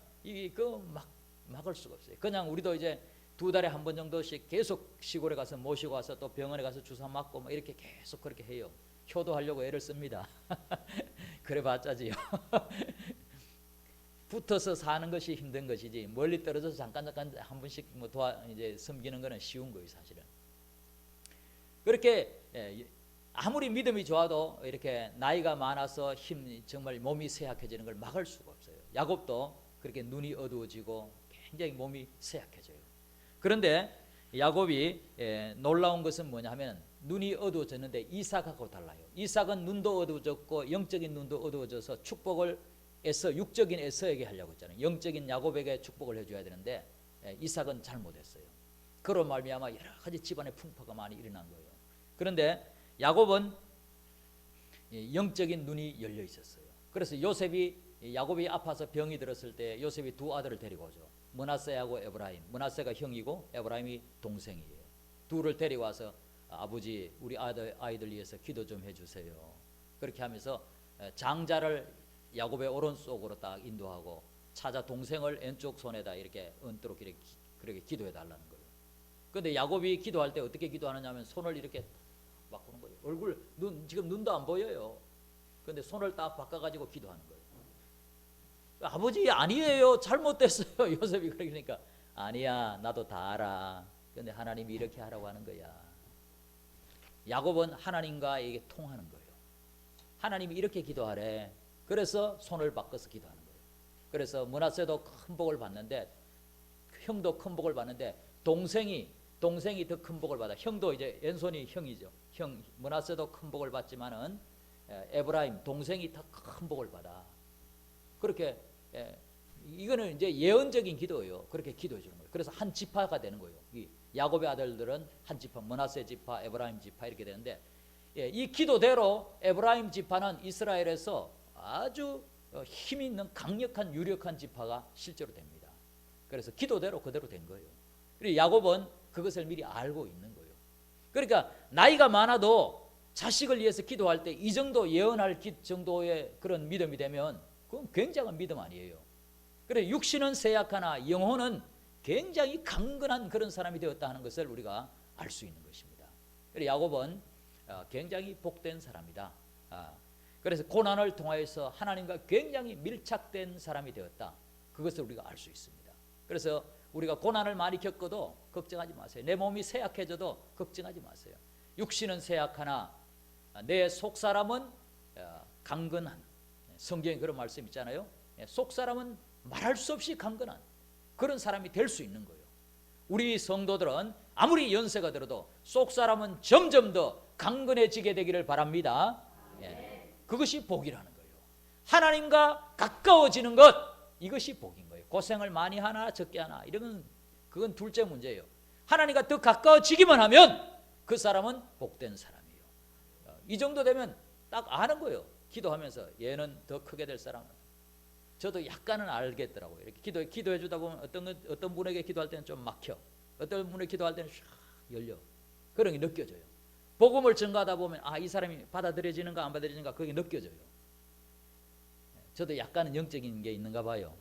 막을 수가 없어요. 그냥 우리도 이제 2달에 한 번 정도씩 계속 시골에 가서 모시고 와서 또 병원에 가서 주사 맞고 이렇게 계속 그렇게 해요. 효도하려고 애를 씁니다. 그래봤자지요. 붙어서 사는 것이 힘든 것이지 멀리 떨어져서 잠깐 한 번씩 이제 섬기는 것은 쉬운 거예요, 사실은. 그렇게 아무리 믿음이 좋아도 이렇게 나이가 많아서 정말 몸이 쇠약해지는 걸 막을 수가 없어요. 야곱도 그렇게 눈이 어두워지고 굉장히 몸이 쇠약해져요. 그런데 야곱이 놀라운 것은 뭐냐 하면 눈이 어두워졌는데 이삭하고 달라요. 이삭은 눈도 어두워졌고 영적인 눈도 어두워져서 축복을 육적인 에서에게 하려고 했잖아요. 영적인 야곱에게 축복을 해줘야 되는데 이삭은 잘못했어요. 그로 말미암아 여러 가지 집안의 풍파가 많이 일어난 거예요. 그런데 야곱은 영적인 눈이 열려 있었어요. 그래서 야곱이 아파서 병이 들었을 때 요셉이 2 아들을 데리고 오죠. 므낫세하고 에브라임. 므낫세가 형이고 에브라임이 동생이에요. 2를 데리고 와서 아버지 우리 아이들 위해서 기도 좀 해주세요. 그렇게 하면서 장자를 야곱의 오른쪽으로 딱 인도하고 찾아 동생을 왼쪽 손에다 이렇게 얹도록 그렇게 기도해 달라는 거예요. 그런데 야곱이 기도할 때 어떻게 기도하느냐 하면 손을 이렇게 바꾸는 거예요. 지금 눈도 안 보여요. 그런데 손을 딱 바꿔가지고 기도하는 거예요. 아버지 아니에요. 잘못됐어요. 요셉이 그러니까 아니야. 나도 다 알아. 그런데 하나님이 이렇게 하라고 하는 거야. 야곱은 하나님과 이게 통하는 거예요. 하나님이 이렇게 기도하래. 그래서 손을 바꿔서 기도하는 거예요. 그래서 므낫세도 큰 복을 받는데 형도 큰 복을 받는데 동생이 더 큰 복을 받아. 형도 이제 왼손이 형이죠. 므낫세도 큰 복을 받지만은 에브라임 동생이 더 큰 복을 받아. 그렇게 이거는 이제 예언적인 기도예요. 그렇게 기도해 주는 거예요. 그래서 한 지파가 되는 거예요. 이 야곱의 아들들은 한 지파, 므낫세 지파, 에브라임 지파 이렇게 되는데 이 기도대로 에브라임 지파는 이스라엘에서 아주 힘 있는 강력한 유력한 지파가 실제로 됩니다. 그래서 기도대로 그대로 된 거예요. 그리고 야곱은 그것을 미리 알고 있는 거예요. 그러니까 나이가 많아도 자식을 위해서 기도할 때 이 정도 예언할 정도의 그런 믿음이 되면 그건 굉장한 믿음 아니에요. 그래 육신은 쇠약하나 영혼은 굉장히 강건한 그런 사람이 되었다 하는 것을 우리가 알 수 있는 것입니다. 그래 야곱은 굉장히 복된 사람이다. 그래서 고난을 통하여서 하나님과 굉장히 밀착된 사람이 되었다. 그것을 우리가 알 수 있습니다. 그래서 우리가 고난을 많이 겪어도 걱정하지 마세요. 내 몸이 쇠약해져도 걱정하지 마세요. 육신은 쇠약하나 내 속사람은 강건한. 성경에 그런 말씀 있잖아요. 속사람은 말할 수 없이 강건한 그런 사람이 될 수 있는 거예요. 우리 성도들은 아무리 연세가 들어도 속사람은 점점 더 강건해지게 되기를 바랍니다. 그것이 복이라는 거예요. 하나님과 가까워지는 것, 이것이 복인 거예요. 고생을 많이 하나 적게 하나 이런 그건 둘째 문제예요. 하나님과 더 가까워지기만 하면 그 사람은 복된 사람이에요. 이 정도 되면 딱 아는 거예요. 기도하면서 얘는 더 크게 될 사람은. 저도 약간은 알겠더라고요. 이렇게 기도해 주다 보면 어떤 분에게 기도할 때는 좀 막혀. 어떤 분에게 기도할 때는 쫙 열려. 그런 게 느껴져요. 복음을 전가하다 보면 이 사람이 받아들여지는가 안 받아들여지는가 그게 느껴져요. 저도 약간은 영적인 게 있는가 봐요.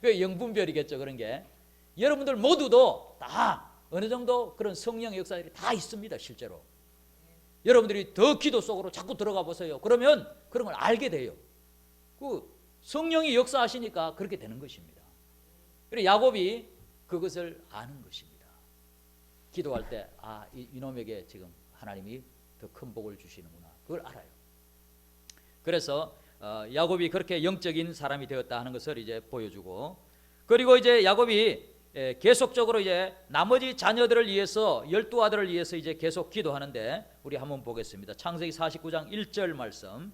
그 영분별이겠죠, 그런 게. 여러분들 모두도 다 어느 정도 그런 성령의 역사들이 다 있습니다, 실제로. 여러분들이 더 기도 속으로 자꾸 들어가 보세요. 그러면 그런 걸 알게 돼요. 그 성령이 역사하시니까 그렇게 되는 것입니다. 그래서 야곱이 그것을 아는 것입니다. 기도할 때 이놈에게 지금 하나님이 더 큰 복을 주시는구나, 그걸 알아요. 그래서 야곱이 그렇게 영적인 사람이 되었다 하는 것을 이제 보여주고, 그리고 이제 야곱이 계속적으로 이제 나머지 자녀들을 위해서 12아들을 위해서 이제 계속 기도하는데 우리 한번 보겠습니다. 창세기 49장 1절 말씀.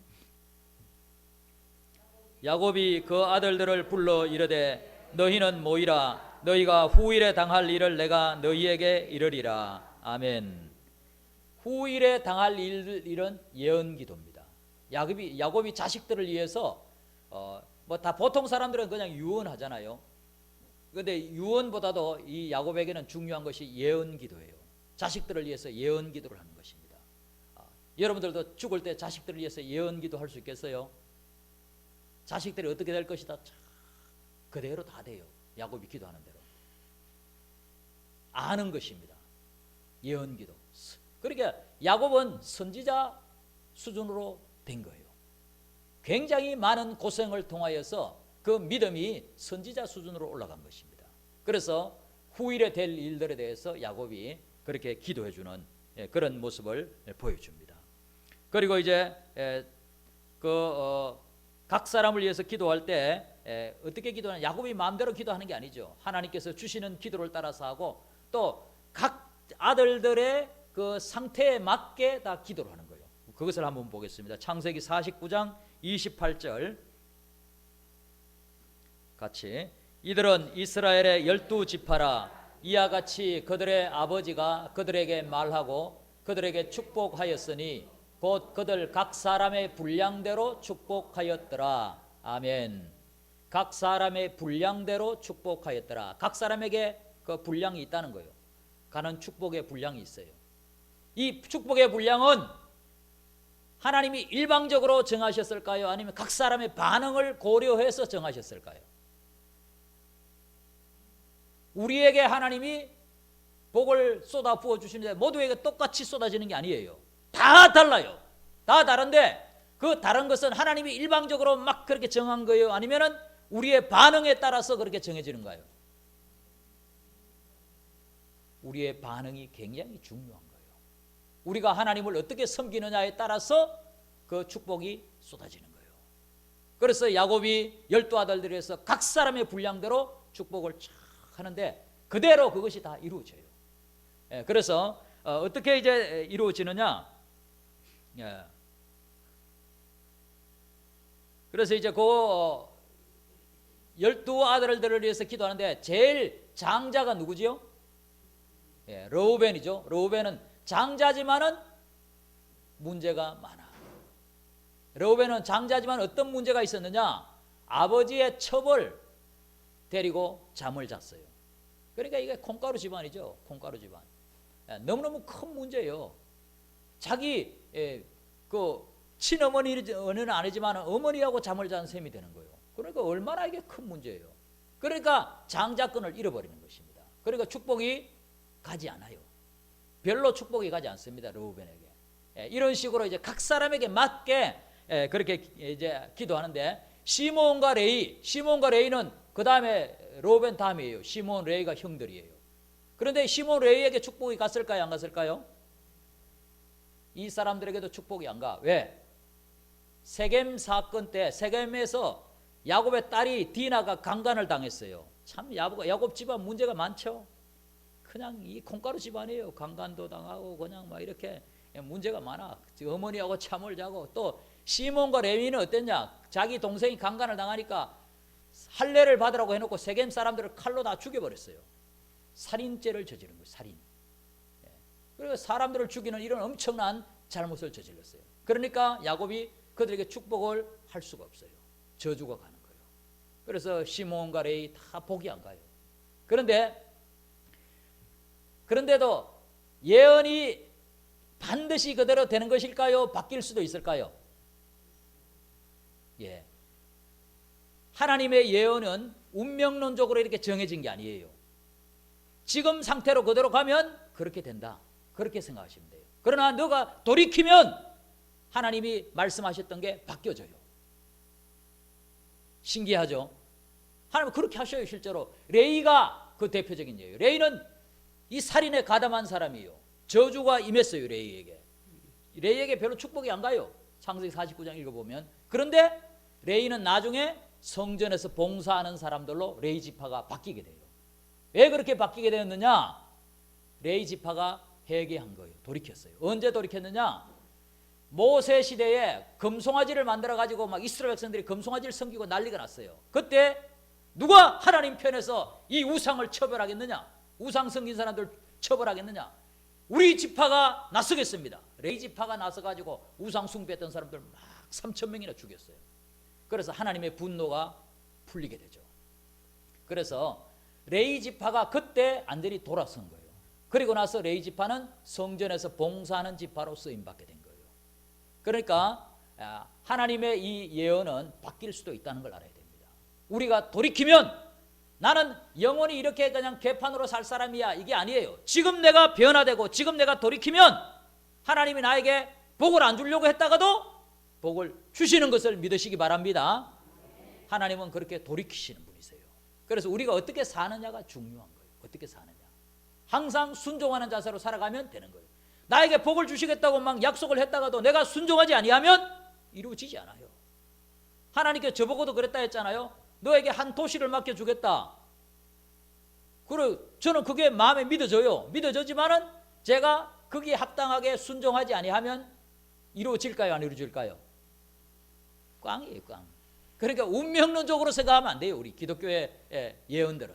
야곱이 그 아들들을 불러 이르되 너희는 모이라. 너희가 후일에 당할 일을 내가 너희에게 이르리라. 아멘. 후일에 당할 일은 예언기도입니다. 야곱이 자식들을 위해서 뭐 다 보통 사람들은 그냥 유언하잖아요. 그런데 유언보다도 이 야곱에게는 중요한 것이 예언기도예요. 자식들을 위해서 예언기도를 하는 것입니다. 여러분들도 죽을 때 자식들을 위해서 예언기도 할 수 있겠어요? 자식들이 어떻게 될 것이다, 그대로 다 돼요. 야곱이 기도하는 대로 아는 것입니다. 예언기도. 그러니까 야곱은 선지자 수준으로 된 거예요. 굉장히 많은 고생을 통하여서 그 믿음이 선지자 수준으로 올라간 것입니다. 그래서 후일에 될 일들에 대해서 야곱이 그렇게 기도해 주는 그런 모습을 보여줍니다. 그리고 이제 각 사람을 위해서 기도할 때 어떻게 기도하냐, 야곱이 마음대로 기도하는 게 아니죠. 하나님께서 주시는 기도를 따라서 하고 또 각 아들들의 그 상태에 맞게 다 기도를 하는 거예요. 그것을 한번 보겠습니다. 창세기 49장 28절 같이. 이들은 이스라엘의 12지파라. 이와 같이 그들의 아버지가 그들에게 말하고 그들에게 축복하였으니 곧 그들 각 사람의 분량대로 축복하였더라. 아멘. 각 사람의 분량대로 축복하였더라. 각 사람에게 그 분량이 있다는 거예요. 가는 축복의 분량이 있어요. 이 축복의 분량은 하나님이 일방적으로 정하셨을까요? 아니면 각 사람의 반응을 고려해서 정하셨을까요? 우리에게 하나님이 복을 쏟아 부어 주시는데 모두에게 똑같이 쏟아지는 게 아니에요. 다 달라요. 다 다른데 그 다른 것은 하나님이 일방적으로 막 그렇게 정한 거예요? 아니면은 우리의 반응에 따라서 그렇게 정해지는 거예요? 우리의 반응이 굉장히 중요한 거예요. 우리가 하나님을 어떻게 섬기느냐에 따라서 그 축복이 쏟아지는 거예요. 그래서 야곱이 12아들들에서 각 사람의 분량대로 축복을 쫙 하는데 그대로 그것이 다 이루어져요. 그래서 어떻게 이제 이루어지느냐? 그래서 이제 그 12아들들을 위해서 기도하는데 제일 장자가 누구지요? 르우벤이죠. 르우벤은 장자지만은 문제가 많아. 르우벤은 장자지만 어떤 문제가 있었느냐? 아버지의 첩을 데리고 잠을 잤어요. 그러니까 이게 콩가루 집안이죠. 콩가루 집안. 너무너무 큰 문제예요. 자기 그 친어머니는 아니지만 어머니하고 잠을 잔 셈이 되는 거예요. 그러니까 얼마나 이게 큰 문제예요. 그러니까 장자권을 잃어버리는 것입니다. 그러니까 축복이 가지 않아요. 별로 축복이 가지 않습니다. 르우벤에게. 이런 식으로 이제 각 사람에게 맞게 그렇게 이제 기도하는데 시몬과 레이는 그 다음에 르우벤 다음이에요. 시몬, 레이가 형들이에요. 그런데 시몬, 레이에게 축복이 갔을까요? 안 갔을까요? 이 사람들에게도 축복이 안 가. 왜? 세겜 사건 때 세겜에서 야곱의 딸이 디나가 강간을 당했어요. 참 야곱 집안 문제가 많죠. 그냥 이 콩가루 집안이에요. 강간도 당하고 그냥 막 이렇게 문제가 많아. 어머니하고 잠을 자고 또 시몬과 레위는 어땠냐? 자기 동생이 강간을 당하니까 할례를 받으라고 해놓고 세겜 사람들을 칼로 다 죽여버렸어요. 살인죄를 저지른 거예요. 살인. 그리고 사람들을 죽이는 이런 엄청난 잘못을 저질렀어요. 그러니까 야곱이 그들에게 축복을 할 수가 없어요. 저주가 가는 거예요. 그래서 시몬과 레위 다 복이 안 가요. 그런데도 예언이 반드시 그대로 되는 것일까요? 바뀔 수도 있을까요? 예. 하나님의 예언은 운명론적으로 이렇게 정해진 게 아니에요. 지금 상태로 그대로 가면 그렇게 된다. 그렇게 생각하시면 돼요. 그러나 너가 돌이키면 하나님이 말씀하셨던 게 바뀌어져요. 신기하죠? 하나님은 그렇게 하셔요. 실제로 레이가 그 대표적인 예예요. 레이는 이 살인에 가담한 사람이에요. 저주가 임했어요. 레이에게 별로 축복이 안 가요. 창세기 49장 읽어보면. 그런데 레이는 나중에 성전에서 봉사하는 사람들로 레이 지파가 바뀌게 돼요. 왜 그렇게 바뀌게 되었느냐? 레이 지파가 회개한 거예요. 돌이켰어요. 언제 돌이켰느냐? 모세 시대에 금송아지를 만들어 가지고 막 이스라엘 백성들이 금송아지를 섬기고 난리가 났어요. 그때 누가 하나님 편에서 이 우상을 처벌하겠느냐? 우상 섬긴 사람들 처벌하겠느냐? 우리 지파가 나서겠습니다. 레이 지파가 나서 가지고 우상 숭배했던 사람들 막 3,000명이나 죽였어요. 그래서 하나님의 분노가 풀리게 되죠. 그래서 레이 지파가 그때 완전히 돌아선 거예요. 그리고 나서 레이 지파는 성전에서 봉사하는 지파로 쓰임받게 된 거예요. 그러니까 하나님의 이 예언은 바뀔 수도 있다는 걸 알아야 됩니다. 우리가 돌이키면 나는 영원히 이렇게 그냥 개판으로 살 사람이야, 이게 아니에요. 지금 내가 변화되고 지금 내가 돌이키면 하나님이 나에게 복을 안 주려고 했다가도 복을 주시는 것을 믿으시기 바랍니다. 하나님은 그렇게 돌이키시는 분이세요. 그래서 우리가 어떻게 사느냐가 중요한 거예요. 어떻게 사느냐. 항상 순종하는 자세로 살아가면 되는 거예요. 나에게 복을 주시겠다고 막 약속을 했다가도 내가 순종하지 아니하면 이루어지지 않아요. 하나님께 저보고도 그랬다 했잖아요. 너에게 한 도시를 맡겨주겠다. 그래, 저는 그게 마음에 믿어져요. 믿어지지만은 제가 거기에 합당하게 순종하지 아니하면 이루어질까요? 안 이루어질까요? 꽝이에요, 꽝. 그러니까 운명론적으로 생각하면 안 돼요. 우리 기독교의 예언들은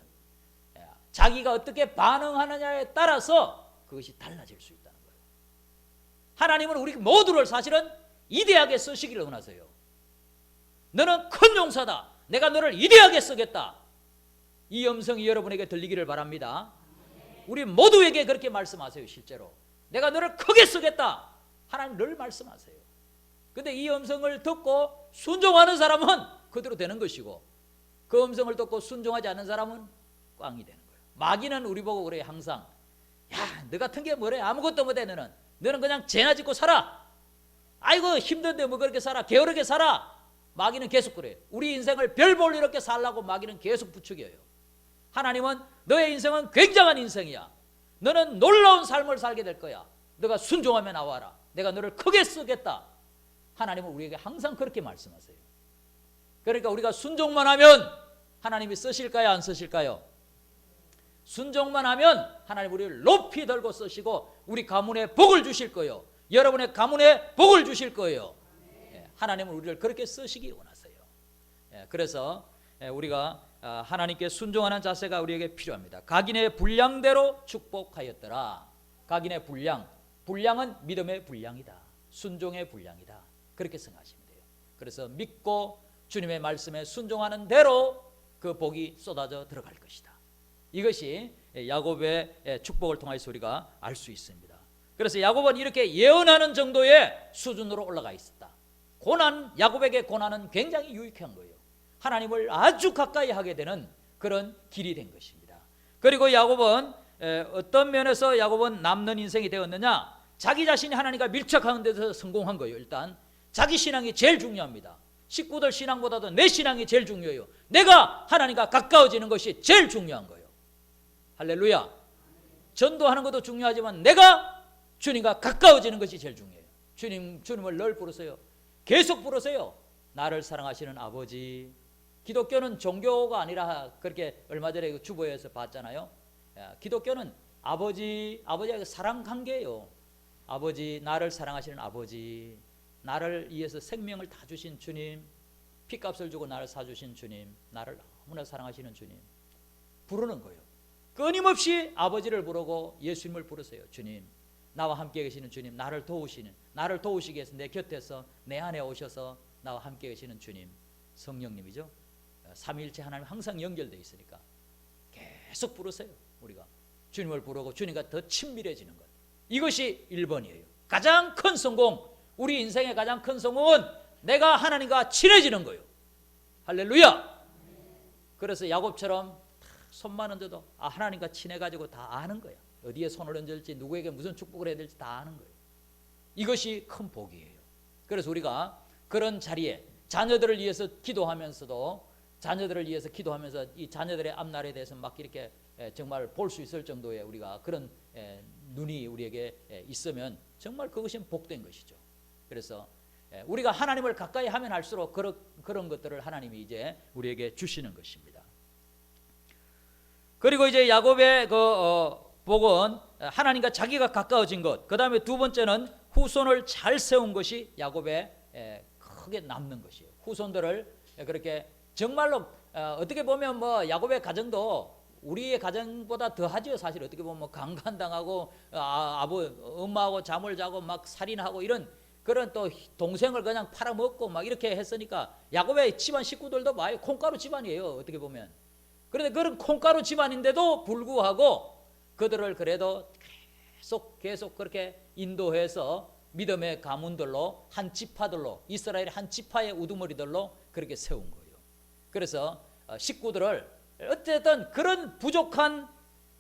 자기가 어떻게 반응하느냐에 따라서 그것이 달라질 수 있다는 거예요. 하나님은 우리 모두를 사실은 이대하게 쓰시기를 원하세요. 너는 큰 용사다. 내가 너를 이대하게 쓰겠다. 이 음성이 여러분에게 들리기를 바랍니다. 우리 모두에게 그렇게 말씀하세요. 실제로 내가 너를 크게 쓰겠다. 하나님 늘 말씀하세요. 근데 이 음성을 듣고 순종하는 사람은 그대로 되는 것이고, 그 음성을 듣고 순종하지 않는 사람은 꽝이 되는 거예요. 마귀는 우리 보고 그래요. 항상 야, 너 같은 게 뭐래? 아무것도 못해. 너는 그냥 죄나 짓고 살아. 아이고 힘든데 뭐 그렇게 살아. 게으르게 살아. 마귀는 계속 그래요. 우리 인생을 별 볼 일 없게 살라고 마귀는 계속 부추겨요. 하나님은 너의 인생은 굉장한 인생이야. 너는 놀라운 삶을 살게 될 거야. 너가 순종하면 나와라. 내가 너를 크게 쓰겠다. 하나님은 우리에게 항상 그렇게 말씀하세요. 그러니까 우리가 순종만 하면 하나님이 쓰실까요? 안 쓰실까요? 순종만 하면 하나님 우리를 높이 들고 쓰시고 우리 가문에 복을 주실 거예요. 여러분의 가문에 복을 주실 거예요. 하나님은 우리를 그렇게 쓰시기 원하세요. 그래서 우리가 하나님께 순종하는 자세가 우리에게 필요합니다. 각인의 분량대로 축복하였더라. 각인의 분량은 믿음의 분량이다. 순종의 분량이다. 그렇게 생각하시면 돼요. 그래서 믿고 주님의 말씀에 순종하는 대로 그 복이 쏟아져 들어갈 것이다. 이것이 야곱의 축복을 통해서 우리가 알 수 있습니다. 그래서 야곱은 이렇게 예언하는 정도의 수준으로 올라가 있었다. 야곱에게 고난은 굉장히 유익한 거예요. 하나님을 아주 가까이 하게 되는 그런 길이 된 것입니다. 그리고 야곱은 어떤 면에서 야곱은 남는 인생이 되었느냐? 자기 자신이 하나님과 밀착하는 데서 성공한 거예요. 일단 자기 신앙이 제일 중요합니다. 식구들 신앙보다도 내 신앙이 제일 중요해요. 내가 하나님과 가까워지는 것이 제일 중요한 거예요. 할렐루야. 전도하는 것도 중요하지만 내가 주님과 가까워지는 것이 제일 중요해요. 주님을 늘 부르세요. 계속 부르세요. 나를 사랑하시는 아버지. 기독교는 종교가 아니라 그렇게 얼마 전에 주보에서 봤잖아요. 기독교는 아버지와 사랑 관계예요. 아버지, 나를 사랑하시는 아버지, 나를 위해서 생명을 다 주신 주님, 피값을 주고 나를 사주신 주님, 나를 너무나 사랑하시는 주님 부르는 거예요. 끊임없이 아버지를 부르고 예수님을 부르세요. 주님, 나와 함께 계시는 주님, 나를 도우시기 위해서 내 곁에서 내 안에 오셔서 나와 함께 계시는 주님, 성령님이죠. 삼위일체 하나님 항상 연결되어 있으니까 계속 부르세요. 우리가 주님을 부르고 주님과 더 친밀해지는 것, 이것이 1번이에요. 가장 큰 성공, 우리 인생의 가장 큰 성공은 내가 하나님과 친해지는 거예요. 할렐루야. 그래서 야곱처럼 손만 얹어도 하나님과 친해가지고 다 아는 거야. 어디에 손을 얹을지, 누구에게 무슨 축복을 해야 될지 다 아는 거예요. 이것이 큰 복이에요. 그래서 우리가 그런 자리에 자녀들을 위해서 기도하면서도, 자녀들을 위해서 기도하면서 이 자녀들의 앞날에 대해서 막 이렇게 정말 볼 수 있을 정도의 우리가 그런 눈이 우리에게 있으면 정말 그것이 복된 것이죠. 그래서 우리가 하나님을 가까이 하면 할수록 그런 것들을 하나님이 이제 우리에게 주시는 것입니다. 그리고 이제 야곱의 복은 하나님과 자기가 가까워진 것, 그 다음에 두 번째는 후손을 잘 세운 것이 야곱의 크게 남는 것이에요. 후손들을 그렇게 정말로 어떻게 보면 뭐 야곱의 가정도 우리의 가정보다 더하죠. 사실 어떻게 보면 뭐 강간당하고 엄마하고 잠을 자고 막 살인하고 이런 그런 또 동생을 그냥 팔아먹고 막 이렇게 했으니까 야곱의 집안 식구들도 많이 콩가루 집안이에요. 어떻게 보면. 그런데 그런 콩가루 집안인데도 불구하고 그들을 그래도 계속 그렇게 인도해서 믿음의 가문들로, 한 지파들로, 이스라엘의 한 지파의 우두머리들로 그렇게 세운 거예요. 그래서 식구들을 어쨌든 그런 부족한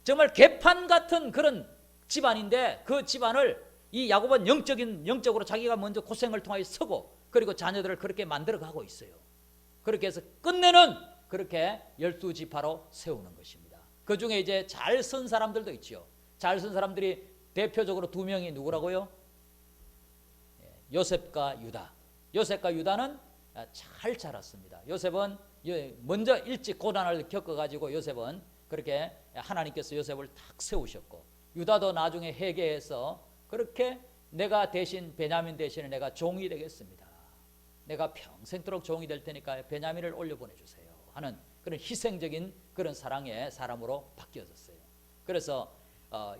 정말 개판 같은 그런 집안인데 그 집안을 이 야곱은 영적으로 자기가 먼저 고생을 통하여 서고, 그리고 자녀들을 그렇게 만들어가고 있어요. 그렇게 해서 끝내는 그렇게 12지파로 세우는 것입니다. 그 중에 이제 잘 쓴 사람들도 있죠. 잘 쓴 사람들이 대표적으로 2명이 누구라고요? 요셉과 유다. 요셉과 유다는 잘 자랐습니다. 요셉은 먼저 일찍 고난을 겪어가지고 요셉은 그렇게 하나님께서 요셉을 탁 세우셨고, 유다도 나중에 회개해서 그렇게 내가 대신 베냐민 대신에 내가 종이 되겠습니다. 내가 평생토록 종이 될 테니까 베냐민을 올려보내주세요 하는 그런 희생적인 그런 사랑의 사람으로 바뀌어졌어요. 그래서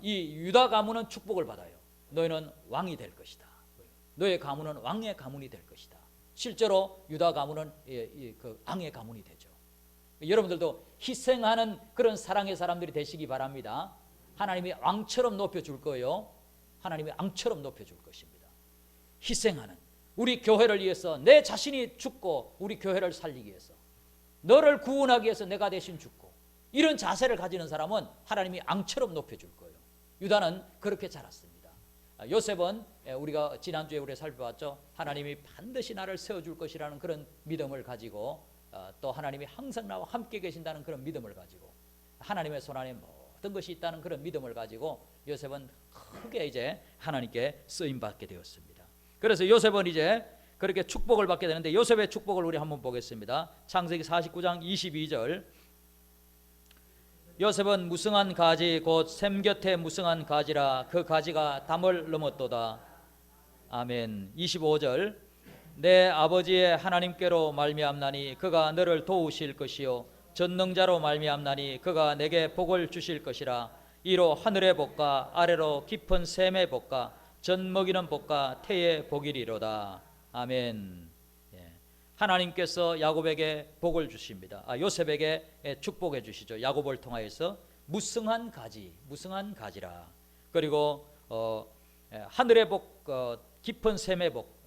이 유다 가문은 축복을 받아요. 너희는 왕이 될 것이다. 너의 가문은 왕의 가문이 될 것이다. 실제로 유다 가문은 그 왕의 가문이 되죠. 여러분들도 희생하는 그런 사랑의 사람들이 되시기 바랍니다. 하나님이 왕처럼 높여줄 거예요. 하나님이 왕처럼 높여줄 것입니다. 희생하는, 우리 교회를 위해서 내 자신이 죽고 우리 교회를 살리기 위해서, 너를 구원하기 위해서 내가 대신 죽고, 이런 자세를 가지는 사람은 하나님이 왕처럼 높여줄 거예요. 유다는 그렇게 자랐습니다. 요셉은 우리가 지난주에 우리 살펴봤죠. 하나님이 반드시 나를 세워줄 것이라는 그런 믿음을 가지고, 또 하나님이 항상 나와 함께 계신다는 그런 믿음을 가지고, 하나님의 손안에 모든 것이 있다는 그런 믿음을 가지고 요셉은 크게 이제 하나님께 쓰임받게 되었습니다. 그래서 요셉은 이제 그렇게 축복을 받게 되는데, 요셉의 축복을 우리 한번 보겠습니다. 창세기 49장 22절. 요셉은 무성한 가지 곧 샘 곁에 무성한 가지라 그 가지가 담을 넘었도다. 아멘. 25절. 내 아버지의 하나님께로 말미암나니 그가 너를 도우실 것이요 전능자로 말미암나니 그가 내게 복을 주실 것이라. 이로 하늘의 복과 아래로 깊은 샘의 복과 젖 먹이는 복과 태의 복이리로다. 아멘. 하나님께서 야곱에게 복을 주십니다. 요셉에게 축복해 주시죠. 야곱을 통하여서 무성한 가지, 무성한 가지라. 그리고 하늘의 복, 깊은 샘의 복.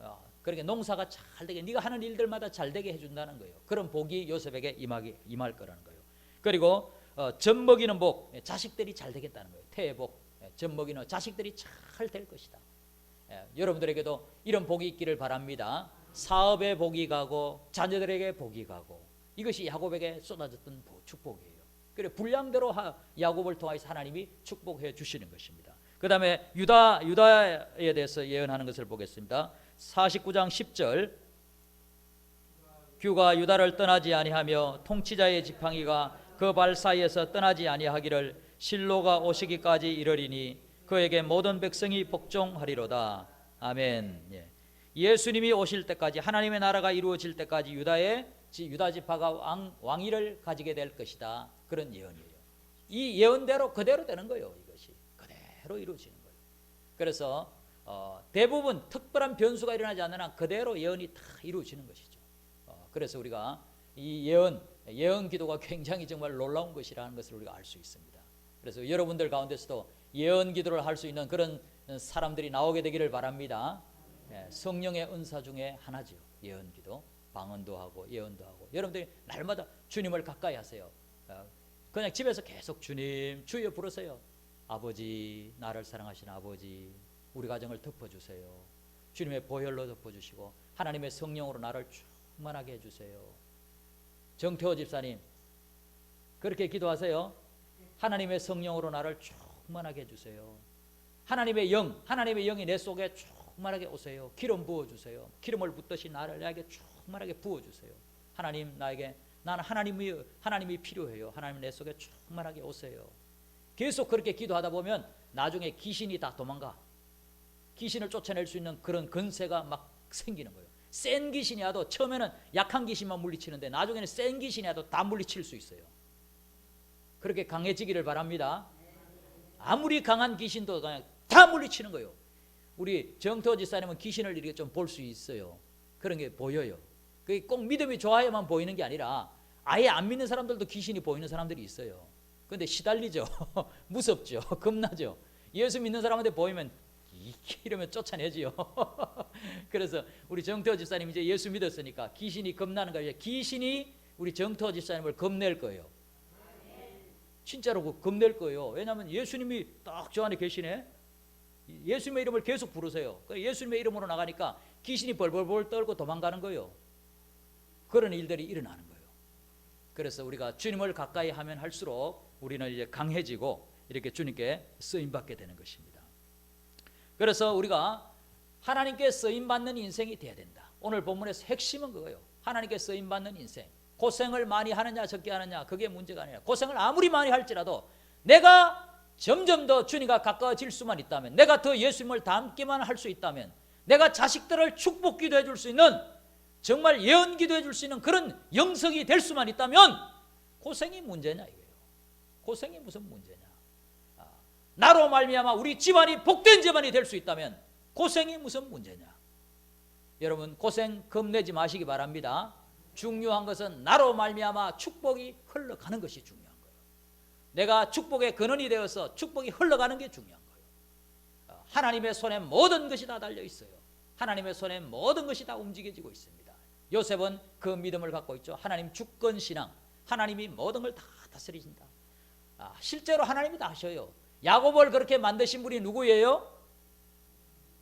그러니까 농사가 잘 되게, 네가 하는 일들마다 잘 되게 해준다는 거예요. 그런 복이 요셉에게 임할 거라는 거예요. 그리고 젖 먹이는 복, 자식들이 잘 되겠다는 거예요. 태의 복, 젖 먹이는 자식들이 잘 될 것이다. 여러분들에게도 이런 복이 있기를 바랍니다. 사업에 복이 가고 자녀들에게 복이 가고, 이것이 야곱에게 쏟아졌던 축복이에요. 그래 분량대로 야곱을 통해서 하나님이 축복해 주시는 것입니다. 그 다음에 유다에 대해서 예언하는 것을 보겠습니다. 49장 10절. 규가 유다를 떠나지 아니하며 통치자의 지팡이가 그 발 사이에서 떠나지 아니하기를 실로가 오시기까지 이르리니 그에게 모든 백성이 복종하리로다. 아멘. 예수님이 오실 때까지, 하나님의 나라가 이루어질 때까지 유다 지파가 왕위를 가지게 될 것이다. 그런 예언이에요. 이 예언대로 그대로 되는 거예요. 이것이 그대로 이루어지는 거예요. 그래서 대부분 특별한 변수가 일어나지 않는 한 그대로 예언이 다 이루어지는 것이죠. 그래서 우리가 이 예언 기도가 굉장히 정말 놀라운 것이라는 것을 우리가 알 수 있습니다. 그래서 여러분들 가운데서도 예언 기도를 할 수 있는 그런 사람들이 나오게 되기를 바랍니다. 성령의 은사 중에 하나죠. 예언 기도, 방언도 하고 예언도 하고. 여러분들이 날마다 주님을 가까이 하세요. 그냥 집에서 계속 주님, 주여 부르세요. 아버지, 나를 사랑하시는 아버지, 우리 가정을 덮어주세요. 주님의 보혈로 덮어주시고 하나님의 성령으로 나를 충만하게 해주세요. 정태호 집사님, 그렇게 기도하세요. 하나님의 성령으로 나를 충만하게 해주세요. 하나님의 영이 내 속에 충만하게 오세요. 기름 부어주세요. 기름을 붓듯이 나에게 충만하게 부어주세요. 하나님, 나는 하나님이 필요해요. 하나님 내 속에 충만하게 오세요. 계속 그렇게 기도하다 보면 나중에 귀신이 다 도망가. 귀신을 쫓아낼 수 있는 그런 근세가 막 생기는 거예요. 센 귀신이 와도 처음에는 약한 귀신만 물리치는데 나중에는 센 귀신이 와도 다 물리칠 수 있어요. 그렇게 강해지기를 바랍니다. 아무리 강한 귀신도 그냥 다 물리치는 거예요. 우리 정태호 지사님은 귀신을 이렇게 좀 볼 수 있어요. 그런 게 보여요. 그게 꼭 믿음이 좋아야만 보이는 게 아니라 아예 안 믿는 사람들도 귀신이 보이는 사람들이 있어요. 그런데 시달리죠. 무섭죠. 겁나죠. 예수 믿는 사람한테 보이면 이러면 쫓아내지요. 그래서 우리 정태호 집사님 이제 예수 믿었으니까 귀신이 겁나는 거예요. 귀신이 우리 정태호 집사님을 겁낼 거예요. 진짜로 겁낼 거예요. 왜냐하면 예수님이 딱 저 안에 계시네. 예수님의 이름을 계속 부르세요. 예수님의 이름으로 나가니까 귀신이 벌벌벌 떨고 도망가는 거예요. 그런 일들이 일어나는 거예요. 그래서 우리가 주님을 가까이 하면 할수록 우리는 이제 강해지고 이렇게 주님께 쓰임받게 되는 것입니다. 그래서 우리가 하나님께 쓰임받는 인생이 돼야 된다. 오늘 본문에서 핵심은 그거예요. 하나님께 쓰임받는 인생. 고생을 많이 하느냐 적게 하느냐 그게 문제가 아니라 고생을 아무리 많이 할지라도 내가 점점 더 주님과 가까워질 수만 있다면, 내가 더 예수님을 닮기만 할 수 있다면, 내가 자식들을 축복 기도해 줄 수 있는, 정말 예언 기도해 줄 수 있는 그런 영성이 될 수만 있다면 고생이 문제냐 이거예요. 고생이 무슨 문제냐. 나로 말미암아 우리 집안이 복된 집안이 될 수 있다면 고생이 무슨 문제냐. 여러분 고생 겁내지 마시기 바랍니다. 중요한 것은 나로 말미암아 축복이 흘러가는 것이 중요한 거예요. 내가 축복의 근원이 되어서 축복이 흘러가는 게 중요한 거예요. 하나님의 손에 모든 것이 다 달려 있어요. 하나님의 손에 모든 것이 다 움직여지고 있습니다. 요셉은 그 믿음을 갖고 있죠. 하나님 주권신앙, 하나님이 모든 걸 다 다스리신다. 실제로 하나님이 다 하셔요. 야곱을 그렇게 만드신 분이 누구예요?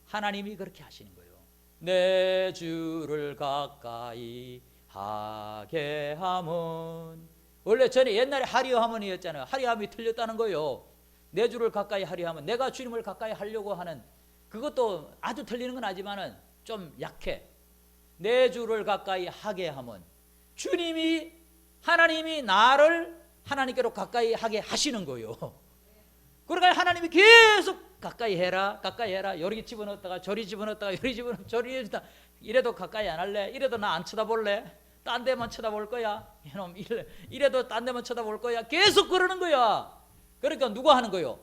하나님이 그렇게 하시는 거예요. 내 주를 가까이 하게 함은, 원래 전에 옛날에 하리함은이었잖아요. 하리함이 틀렸다는 거예요. 내 주를 가까이 하려 하면, 내가 주님을 가까이 하려고 하는, 그것도 아주 틀리는 건 아니지만은 좀 약해. 내 주를 가까이 하게 함은, 주님이, 하나님이 나를 하나님께로 가까이 하게 하시는 거예요. 그러니까 하나님이 계속 가까이 해라, 가까이 해라. 여기 집어넣었다가 저리 집어넣었다가 여기 집어넣었다가 저리 집어넣었다가, 이래도 가까이 안 할래? 이래도 나 안 쳐다볼래? 딴 데만 쳐다볼 거야? 이놈, 이래도 딴 데만 쳐다볼 거야? 계속 그러는 거야. 그러니까 누가 하는 거요?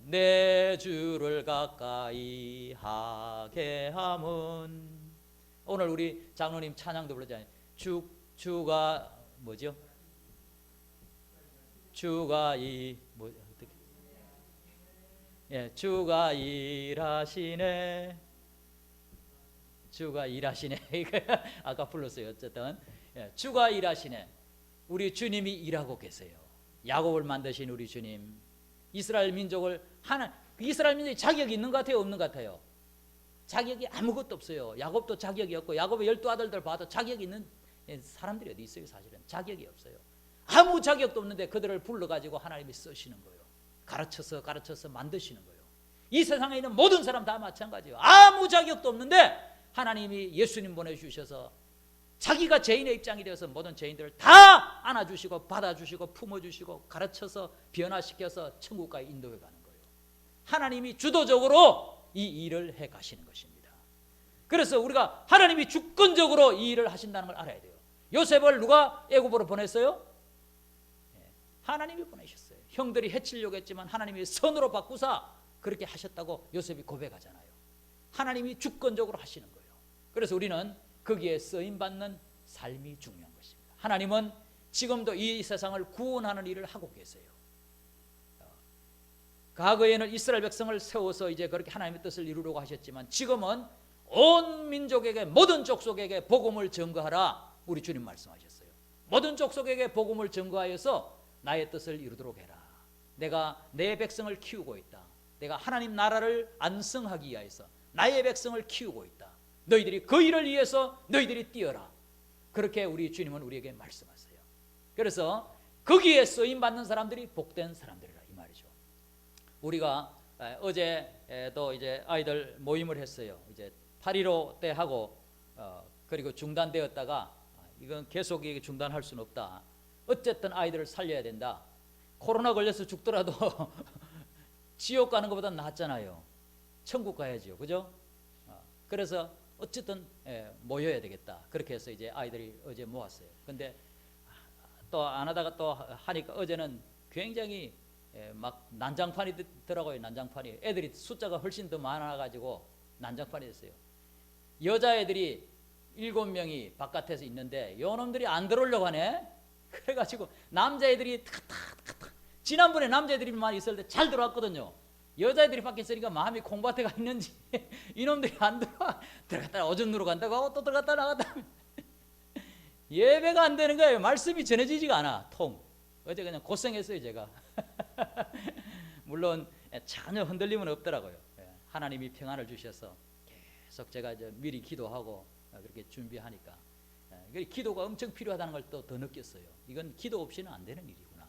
내 주를 가까이 하게 함은. 오늘 우리 장로님 찬양도 불렀잖아요. 주가 뭐죠? 주가 주가 일하시네. 주가 일하시네. 아까 불렀어요. 어쨌든 주가 일하시네. 우리 주님이 일하고 계세요. 야곱을 만드신 우리 주님, 이스라엘 민족이 자격이 있는 것 같아요, 없는 것 같아요? 자격이 아무것도 없어요. 야곱도 자격이 없고, 야곱의 12아들들 봐도 자격이 있는 사람들이 어디 있어요? 사실은 자격이 없어요. 아무 자격도 없는데 그들을 불러가지고 하나님이 쓰시는 거예요. 가르쳐서 만드시는 거예요. 이 세상에 있는 모든 사람 다 마찬가지예요. 아무 자격도 없는데 하나님이 예수님 보내주셔서 자기가 죄인의 입장이 되어서 모든 죄인들을 다 안아주시고 받아주시고 품어주시고 가르쳐서 변화시켜서 천국까지 인도해 가는 거예요. 하나님이 주도적으로 이 일을 해 가시는 것입니다. 그래서 우리가 하나님이 주권적으로 이 일을 하신다는 걸 알아야 돼요. 요셉을 누가 애굽으로 보냈어요? 하나님이 보내셨어요. 형들이 해치려고 했지만 하나님이 선으로 바꾸사 그렇게 하셨다고 요셉이 고백하잖아요. 하나님이 주권적으로 하시는 거예요. 그래서 우리는 거기에 쓰임받는 삶이 중요한 것입니다. 하나님은 지금도 이 세상을 구원하는 일을 하고 계세요. 과거에는 이스라엘 백성을 세워서 이제 그렇게 하나님의 뜻을 이루려고 하셨지만 지금은 온 민족에게 모든 족속에게 복음을 전거하라 우리 주님 말씀하셨어요. 모든 족속에게 복음을 전거하여서 나의 뜻을 이루도록 해라. 내가 내 백성을 키우고 있다. 내가 하나님 나라를 안성하기 위하여서 나의 백성을 키우고 있다. 너희들이 그 일을 위해서 너희들이 뛰어라. 그렇게 우리 주님은 우리에게 말씀하세요. 그래서 거기에 쓰임받는 사람들이 복된 사람들이라 이 말이죠. 우리가 어제도 이제 아이들 모임을 했어요. 이제 8.15 때 하고 그리고 중단되었다가 이건 계속 중단할 수는 없다. 어쨌든 아이들을 살려야 된다. 코로나 걸려서 죽더라도 지옥 가는 것보다 낫잖아요. 천국 가야지요, 그죠? 그래서 어쨌든 모여야 되겠다. 그렇게 해서 이제 아이들이 어제 모았어요. 근데 또 안 하다가 또 하니까 어제는 굉장히 막 난장판이 더라고요. 난장판이 애들이 숫자가 훨씬 더 많아가지고 난장판이 됐어요. 여자애들이 7명이 바깥에서 있는데 요놈들이 안 들어오려고 하네. 그래가지고 남자애들이 지난번에 남자애들이만 있을 때 잘 들어왔거든요. 여자애들이 밖에 있으니까 마음이 콩밭에 가 있는지 이놈들이 안 들어와. 들어갔다 오줌 누러 간다고 하고 또 들어갔다 나갔다 예배가 안 되는 거예요. 말씀이 전해지지가 않아. 어제 그냥 고생했어요 제가. 물론 전혀 흔들림은 없더라고요. 하나님이 평안을 주셔서 계속 제가 이제 미리 기도하고 그렇게 준비하니까 기도가 엄청 필요하다는 걸 또 더 느꼈어요. 이건 기도 없이는 안 되는 일이구나.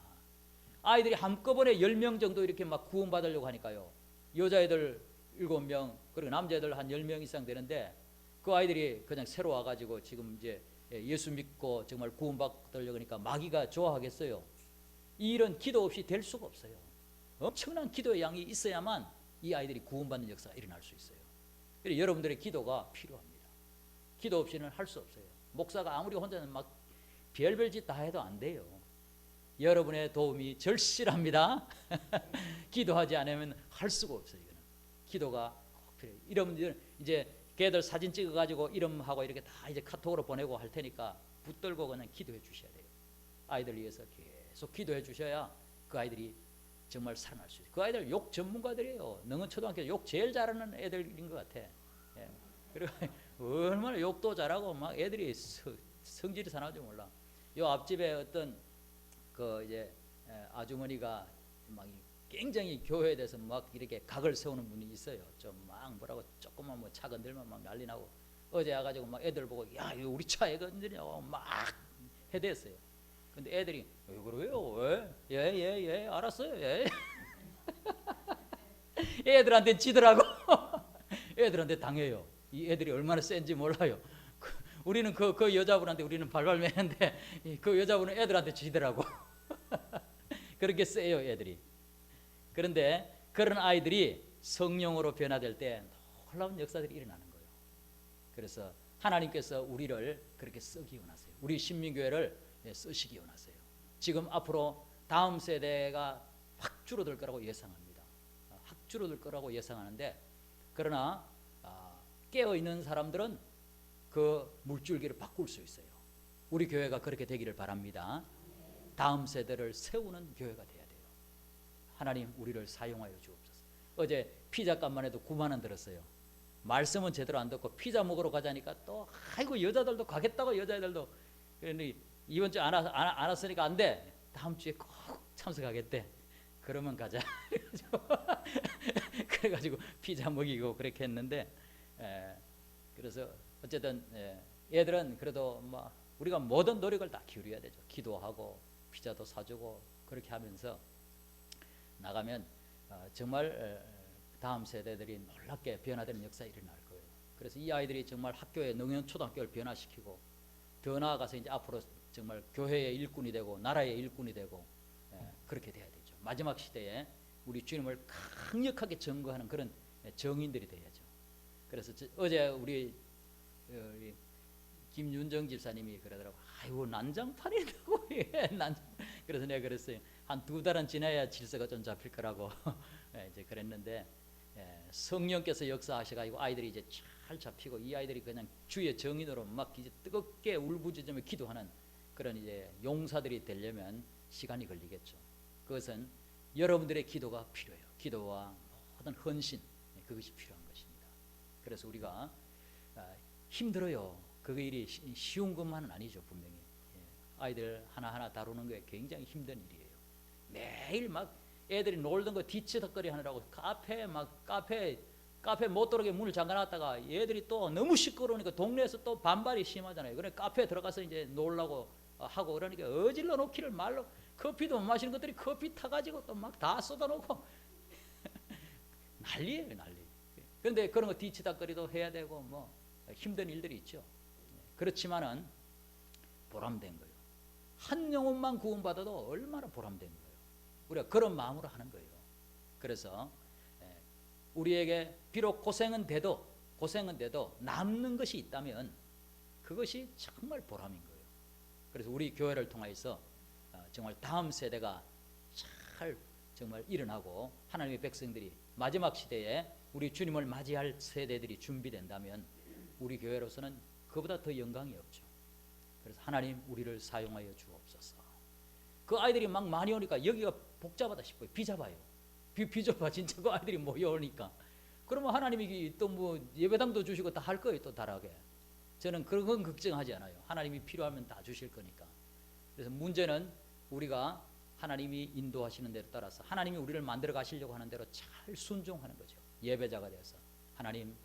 아이들이 한꺼번에 10명 정도 이렇게 막 구원받으려고 하니까요. 여자애들 7명 그리고 남자애들 한 10명 이상 되는데 그 아이들이 그냥 새로 와가지고 지금 이제 예수 믿고 정말 구원받으려고 하니까 마귀가 좋아하겠어요. 이 일은 기도 없이 될 수가 없어요. 엄청난 기도의 양이 있어야만 이 아이들이 구원받는 역사가 일어날 수 있어요. 그래서 여러분들의 기도가 필요합니다. 기도 없이는 할 수 없어요. 목사가 아무리 혼자는 막 별별 짓 다 해도 안 돼요. 여러분의 도움이 절실합니다. 기도하지 않으면 할 수가 없어요. 이거는 기도가 꼭 필요해요. 여러분들 이제 걔들 사진 찍어가지고 이름하고 이렇게 다 이제 카톡으로 보내고 할 테니까 붙들고 그냥 기도해 주셔야 돼요. 아이들 위해서 계속 기도해 주셔야 그 아이들이 정말 살아날 수 있어요. 그 아이들 욕 전문가들이에요. 능은 초등학교 욕 제일 잘하는 애들인 것 같아. 그리고 얼마나 욕도 잘하고 막 애들이 성질이 사나운지 몰라. 요 앞집에 어떤 그 이제 아주머니가 막 굉장히 교회에 대해서 막 이렇게 각을 세우는 분이 있어요. 좀 막 뭐라고 조금만 뭐 차 건들면 막 난리 나고 어제 와가지고 막 애들 보고 야 이거 우리 차에 건드냐고 막 해댔어요. 근데 애들이 왜 그래요? 왜? 예 알았어요. 예. 애들한테 지더라고. 애들한테 당해요. 이 애들이 얼마나 센지 몰라요. 우리는 그 여자분한테 우리는 발발 매는데 그 여자분은 애들한테 지더라고. 그렇게 세요 애들이. 그런데 그런 아이들이 성령으로 변화될 때 놀라운 역사들이 일어나는 거예요. 그래서 하나님께서 우리를 그렇게 쓰기 원하세요. 우리 신민교회를 쓰시기 원하세요. 지금 앞으로 다음 세대가 확 줄어들 거라고 예상합니다. 확 줄어들 거라고 예상하는데 그러나 깨어있는 사람들은 그 물줄기를 바꿀 수 있어요. 우리 교회가 그렇게 되기를 바랍니다. 다음 세대를 세우는 교회가 돼야 돼요. 하나님 우리를 사용하여 주옵소서. 어제 피자값만 해도 9만 원 들었어요. 말씀은 제대로 안 듣고 피자 먹으러 가자니까 또 아이고 여자들도 가겠다고 여자애들도 그러니 이번 주에 안 왔으니까 안 돼. 다음 주에 꼭 참석하겠대. 그러면 가자. 그래가지고 피자 먹이고 그렇게 했는데 그래서 어쨌든 애들은 그래도 뭐 우리가 모든 노력을 다 기울여야 되죠. 기도하고 피자도 사주고 그렇게 하면서 나가면 정말 다음 세대들이 놀랍게 변화되는 역사가 일어날 거예요. 그래서 이 아이들이 정말 학교에 능용초등학교를 변화시키고 더 나아가서 이제 앞으로 정말 교회의 일꾼이 되고 나라의 일꾼이 되고 그렇게 돼야 되죠. 마지막 시대에 우리 주님을 강력하게 증거하는 그런 정인들이 돼야죠. 그래서 어제 우리 우리 김윤정 집사님이 그러더라고. 아이고 난장판이라고. 예, 그래서 내가 그랬어요. 한 2달은 지나야 질서가 좀 잡힐 거라고. 예, 이제 그랬는데 성령께서 역사하셔가지고 아이들이 이제 잘 잡히고 이 아이들이 그냥 주의 정인으로 막 이제 뜨겁게 울부짖으며 기도하는 그런 이제 용사들이 되려면 시간이 걸리겠죠. 그것은 여러분들의 기도가 필요해요. 기도와 모든 헌신, 그것이 필요한 것입니다. 그래서 우리가 힘들어요. 그 일이 쉬운 것만은 아니죠. 분명히 아이들 하나하나 다루는 게 굉장히 힘든 일이에요. 매일 막 애들이 놀던 거 뒤치덕거리 하느라고 카페 못 들어오게 문을 잠가놨다가 애들이 또 너무 시끄러우니까 동네에서 또 반발이 심하잖아요. 그래 카페에 들어가서 이제 놀라고 하고 그러니까 어질러 놓기를 말로 커피도 못 마시는 것들이 커피 타가지고 또 막 다 쏟아놓고 난리예요, 난리. 그런데 그런 거 뒤치다거리도 해야 되고 뭐 힘든 일들이 있죠. 그렇지만은 보람된 거예요. 한 영혼만 구원받아도 얼마나 보람된 거예요. 우리가 그런 마음으로 하는 거예요. 그래서 우리에게 비록 고생은 돼도 남는 것이 있다면 그것이 정말 보람인 거예요. 그래서 우리 교회를 통해서 정말 다음 세대가 잘 정말 일어나고 하나님의 백성들이 마지막 시대에 우리 주님을 맞이할 세대들이 준비된다면 우리 교회로서는 그보다 더 영광이 없죠. 그래서 하나님 우리를 사용하여 주옵소서. 그 아이들이 막 많이 오니까 여기가 복잡하다 싶어요. 비잡아요. 비좁아 진짜 그 아이들이 모여오니까. 그러면 하나님이 또 뭐 예배당도 주시고 다 할 거예요. 또 다르게. 저는 그런 건 걱정하지 않아요. 하나님이 필요하면 다 주실 거니까. 그래서 문제는 우리가 하나님이 인도하시는 대로 따라서 하나님이 우리를 만들어 가시려고 하는 대로 잘 순종하는 거죠. 예배자가 되어서 하나님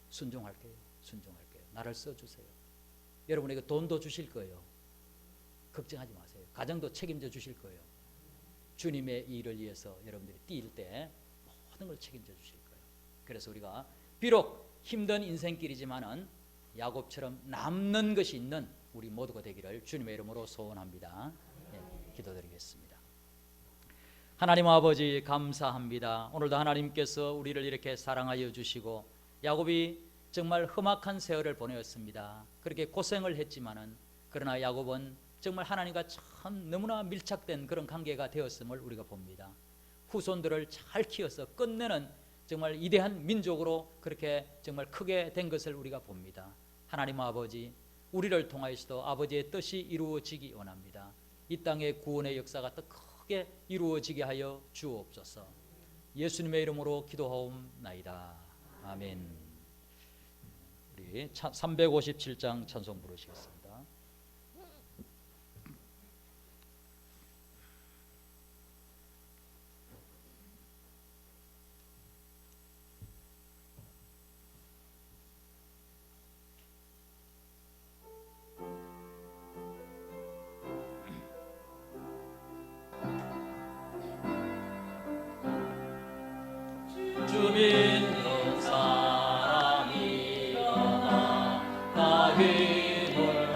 순종할게요. 나를 써주세요. 여러분에게 돈도 주실 거예요. 걱정하지 마세요. 가정도 책임져 주실 거예요. 주님의 일을 위해서 여러분들이 뛸 때 모든 걸 책임져 주실 거예요. 그래서 우리가 비록 힘든 인생길이지만은 야곱처럼 남는 것이 있는 우리 모두가 되기를 주님의 이름으로 소원합니다. 기도드리겠습니다. 하나님 아버지 감사합니다. 오늘도 하나님께서 우리를 이렇게 사랑하여 주시고 야곱이 정말 험악한 세월을 보내었습니다. 그렇게 고생을 했지만은 그러나 야곱은 정말 하나님과 참 너무나 밀착된 그런 관계가 되었음을 우리가 봅니다. 후손들을 잘 키워서 끝내는 정말 위대한 민족으로 그렇게 정말 크게 된 것을 우리가 봅니다. 하나님 아버지, 우리를 통하여서도 아버지의 뜻이 이루어지기 원합니다. 이 땅의 구원의 역사가 더 크게 이루어지게 하여 주옵소서. 예수님의 이름으로 기도하옵나이다. 아멘. 우리 357장 찬송 부르시겠습니다. 주 믿는 사람이 일어나 나 힘을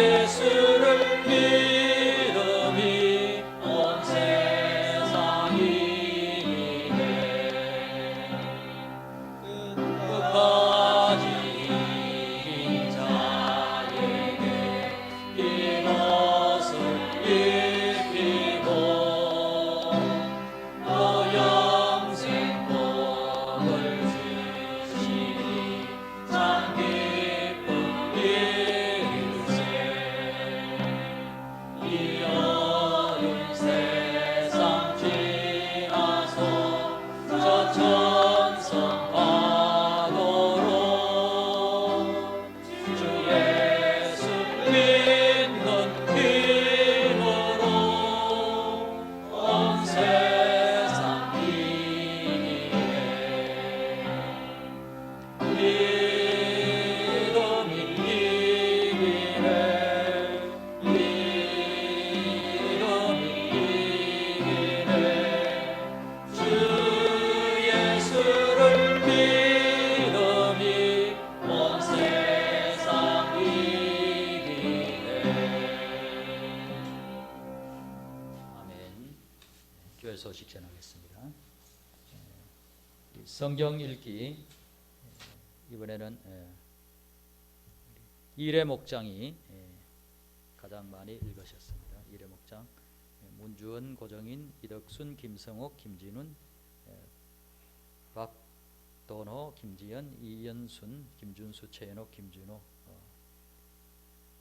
예수를 믿음이 온 세상이 끝까지 이긴 자에게 이것을 입히고 또 영생 복을 주시니 참 기쁜 일일세. 이 어두운 세상 지나서 저 천성 파도로 주 예수 믿는 힘으로 온 세상 이기네. 믿음이 이기네. 믿음이 이기네. 주 예수를 믿음이 온 세상 이기네. 아멘. 교회 소식 전하겠습니다. 성경 읽기 이번에는 이래 목장이 가장 많이 읽으셨습니다. 이래 목장 문주원, 고정인, 이덕순, 김성옥, 김진훈, 박도노, 김지연, 이연순, 김준수, 최현옥, 김준호,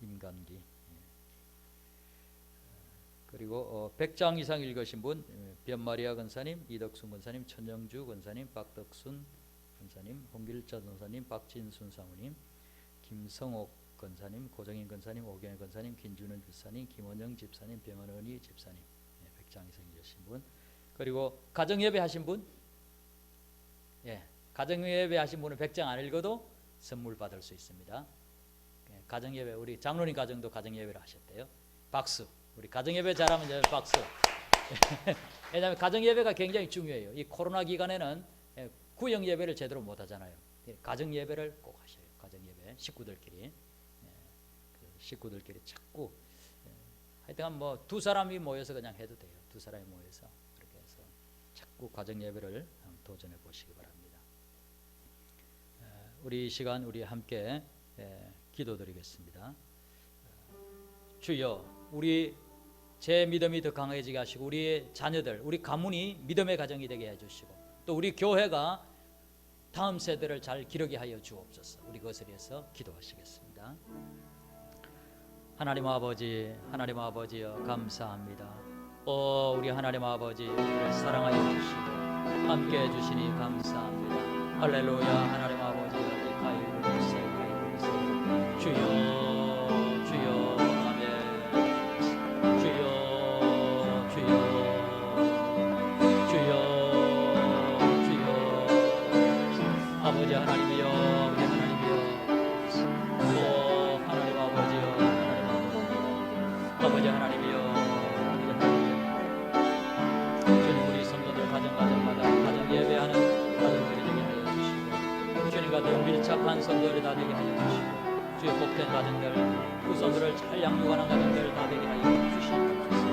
임감기. 그리고 100장 이상 읽으신 분 변마리아 권사님, 이덕순 권사님, 천영주 권사님, 박덕순 권사님, 홍길자 권사님, 박진순 사모님, 김성옥 권사님, 고정인 권사님, 오경혜 권사님, 김준원 집사님, 김원영 집사님, 병원은희 집사님. 100장 이상 읽으신 분. 그리고 가정예배 하신 분, 가정예배 하신 분은 100장 안 읽어도 선물 받을 수 있습니다. 가정예배, 우리 장로님 가정도 가정예배를 하셨대요. 박수. 우리 가정예배 잘하면 이제 박수. 왜냐하면 가정예배가 굉장히 중요해요. 이 코로나 기간에는 구역예배를 제대로 못 하잖아요. 가정예배를 꼭 하셔요. 가정예배 식구들끼리 자꾸 하여튼 뭐 두 사람이 모여서 그냥 해도 돼요. 두 사람이 모여서 그렇게 해서 자꾸 가정예배를 도전해 보시기 바랍니다. 우리 이 시간 우리 함께 기도드리겠습니다. 주여, 우리 제 믿음이 더 강해지게 하시고 우리의 자녀들, 우리 가문이 믿음의 가정이 되게 해주시고 또 우리 교회가 다음 세대를 잘 기르게 하여 주옵소서. 우리 그것을 위해서 기도하시겠습니다. 하나님 아버지, 하나님 아버지여 감사합니다. 우리 하나님 아버지, 우리를 사랑하여 주시고 함께 해주시니 감사합니다. 할렐루야. 하나님 아버지, 주여 아버지 하나님이여, 우리 하나님이여, 하나님 아버지여, 아버지 하나님이여, 주님 우리 성도들 가정마다 가정 예배하는 가정들이 되게 하여 주시고 주님과 더 밀착한 성도들이 다 되게 하여 주시고 주의 복된 가정들, 후손들을 잘 양육하는 가정들 다 되게 하여 주시옵소서.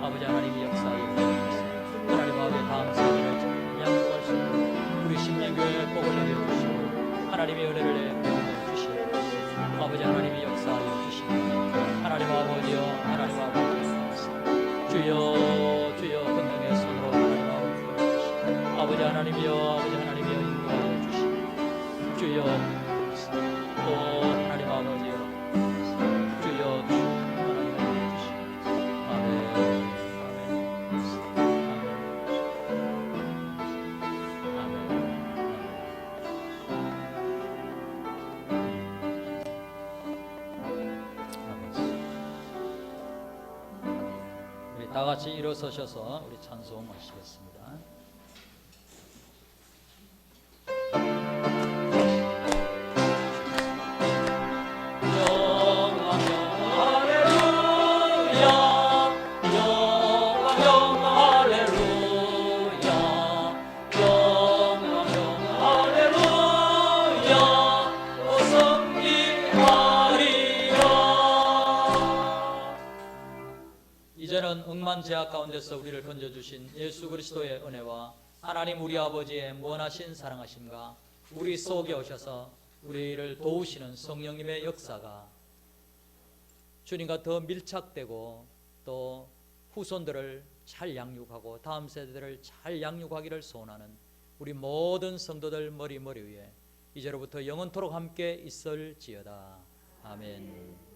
아버지 하나님이 역사하여 주시옵소서. 하나님 아버지 다음 세대를 잘 양육할 수 있는 우리 신명교회에 복을 내려주시고 하나님의 은혜를 내려 주시옵소서. 아버지 하나님이 역사하여 주시고 하나님 아버지여, 하나님 아버지여, 주여 주여 권능의 손으로 하나님 아버지 주시고 아버지 하나님이여, 아버지 하나님이여 인도하여 주시고 주여 하나님 아버지여, 주여 하나님 주시고 아멘. 다 같이 일어서셔서 우리 찬송하시겠습니다. 이제는 억만제약 가운데서 우리를 건져주신 예수 그리스도의 은혜와 하나님 우리 아버지의 무한하신 사랑하심과 우리 속에 오셔서 우리를 도우시는 성령님의 역사가 주님과 더 밀착되고 또 후손들을 잘 양육하고 다음 세대들을 잘 양육하기를 소원하는 우리 모든 성도들 머리 위에 이제로부터 영원토록 함께 있을지어다. 아멘.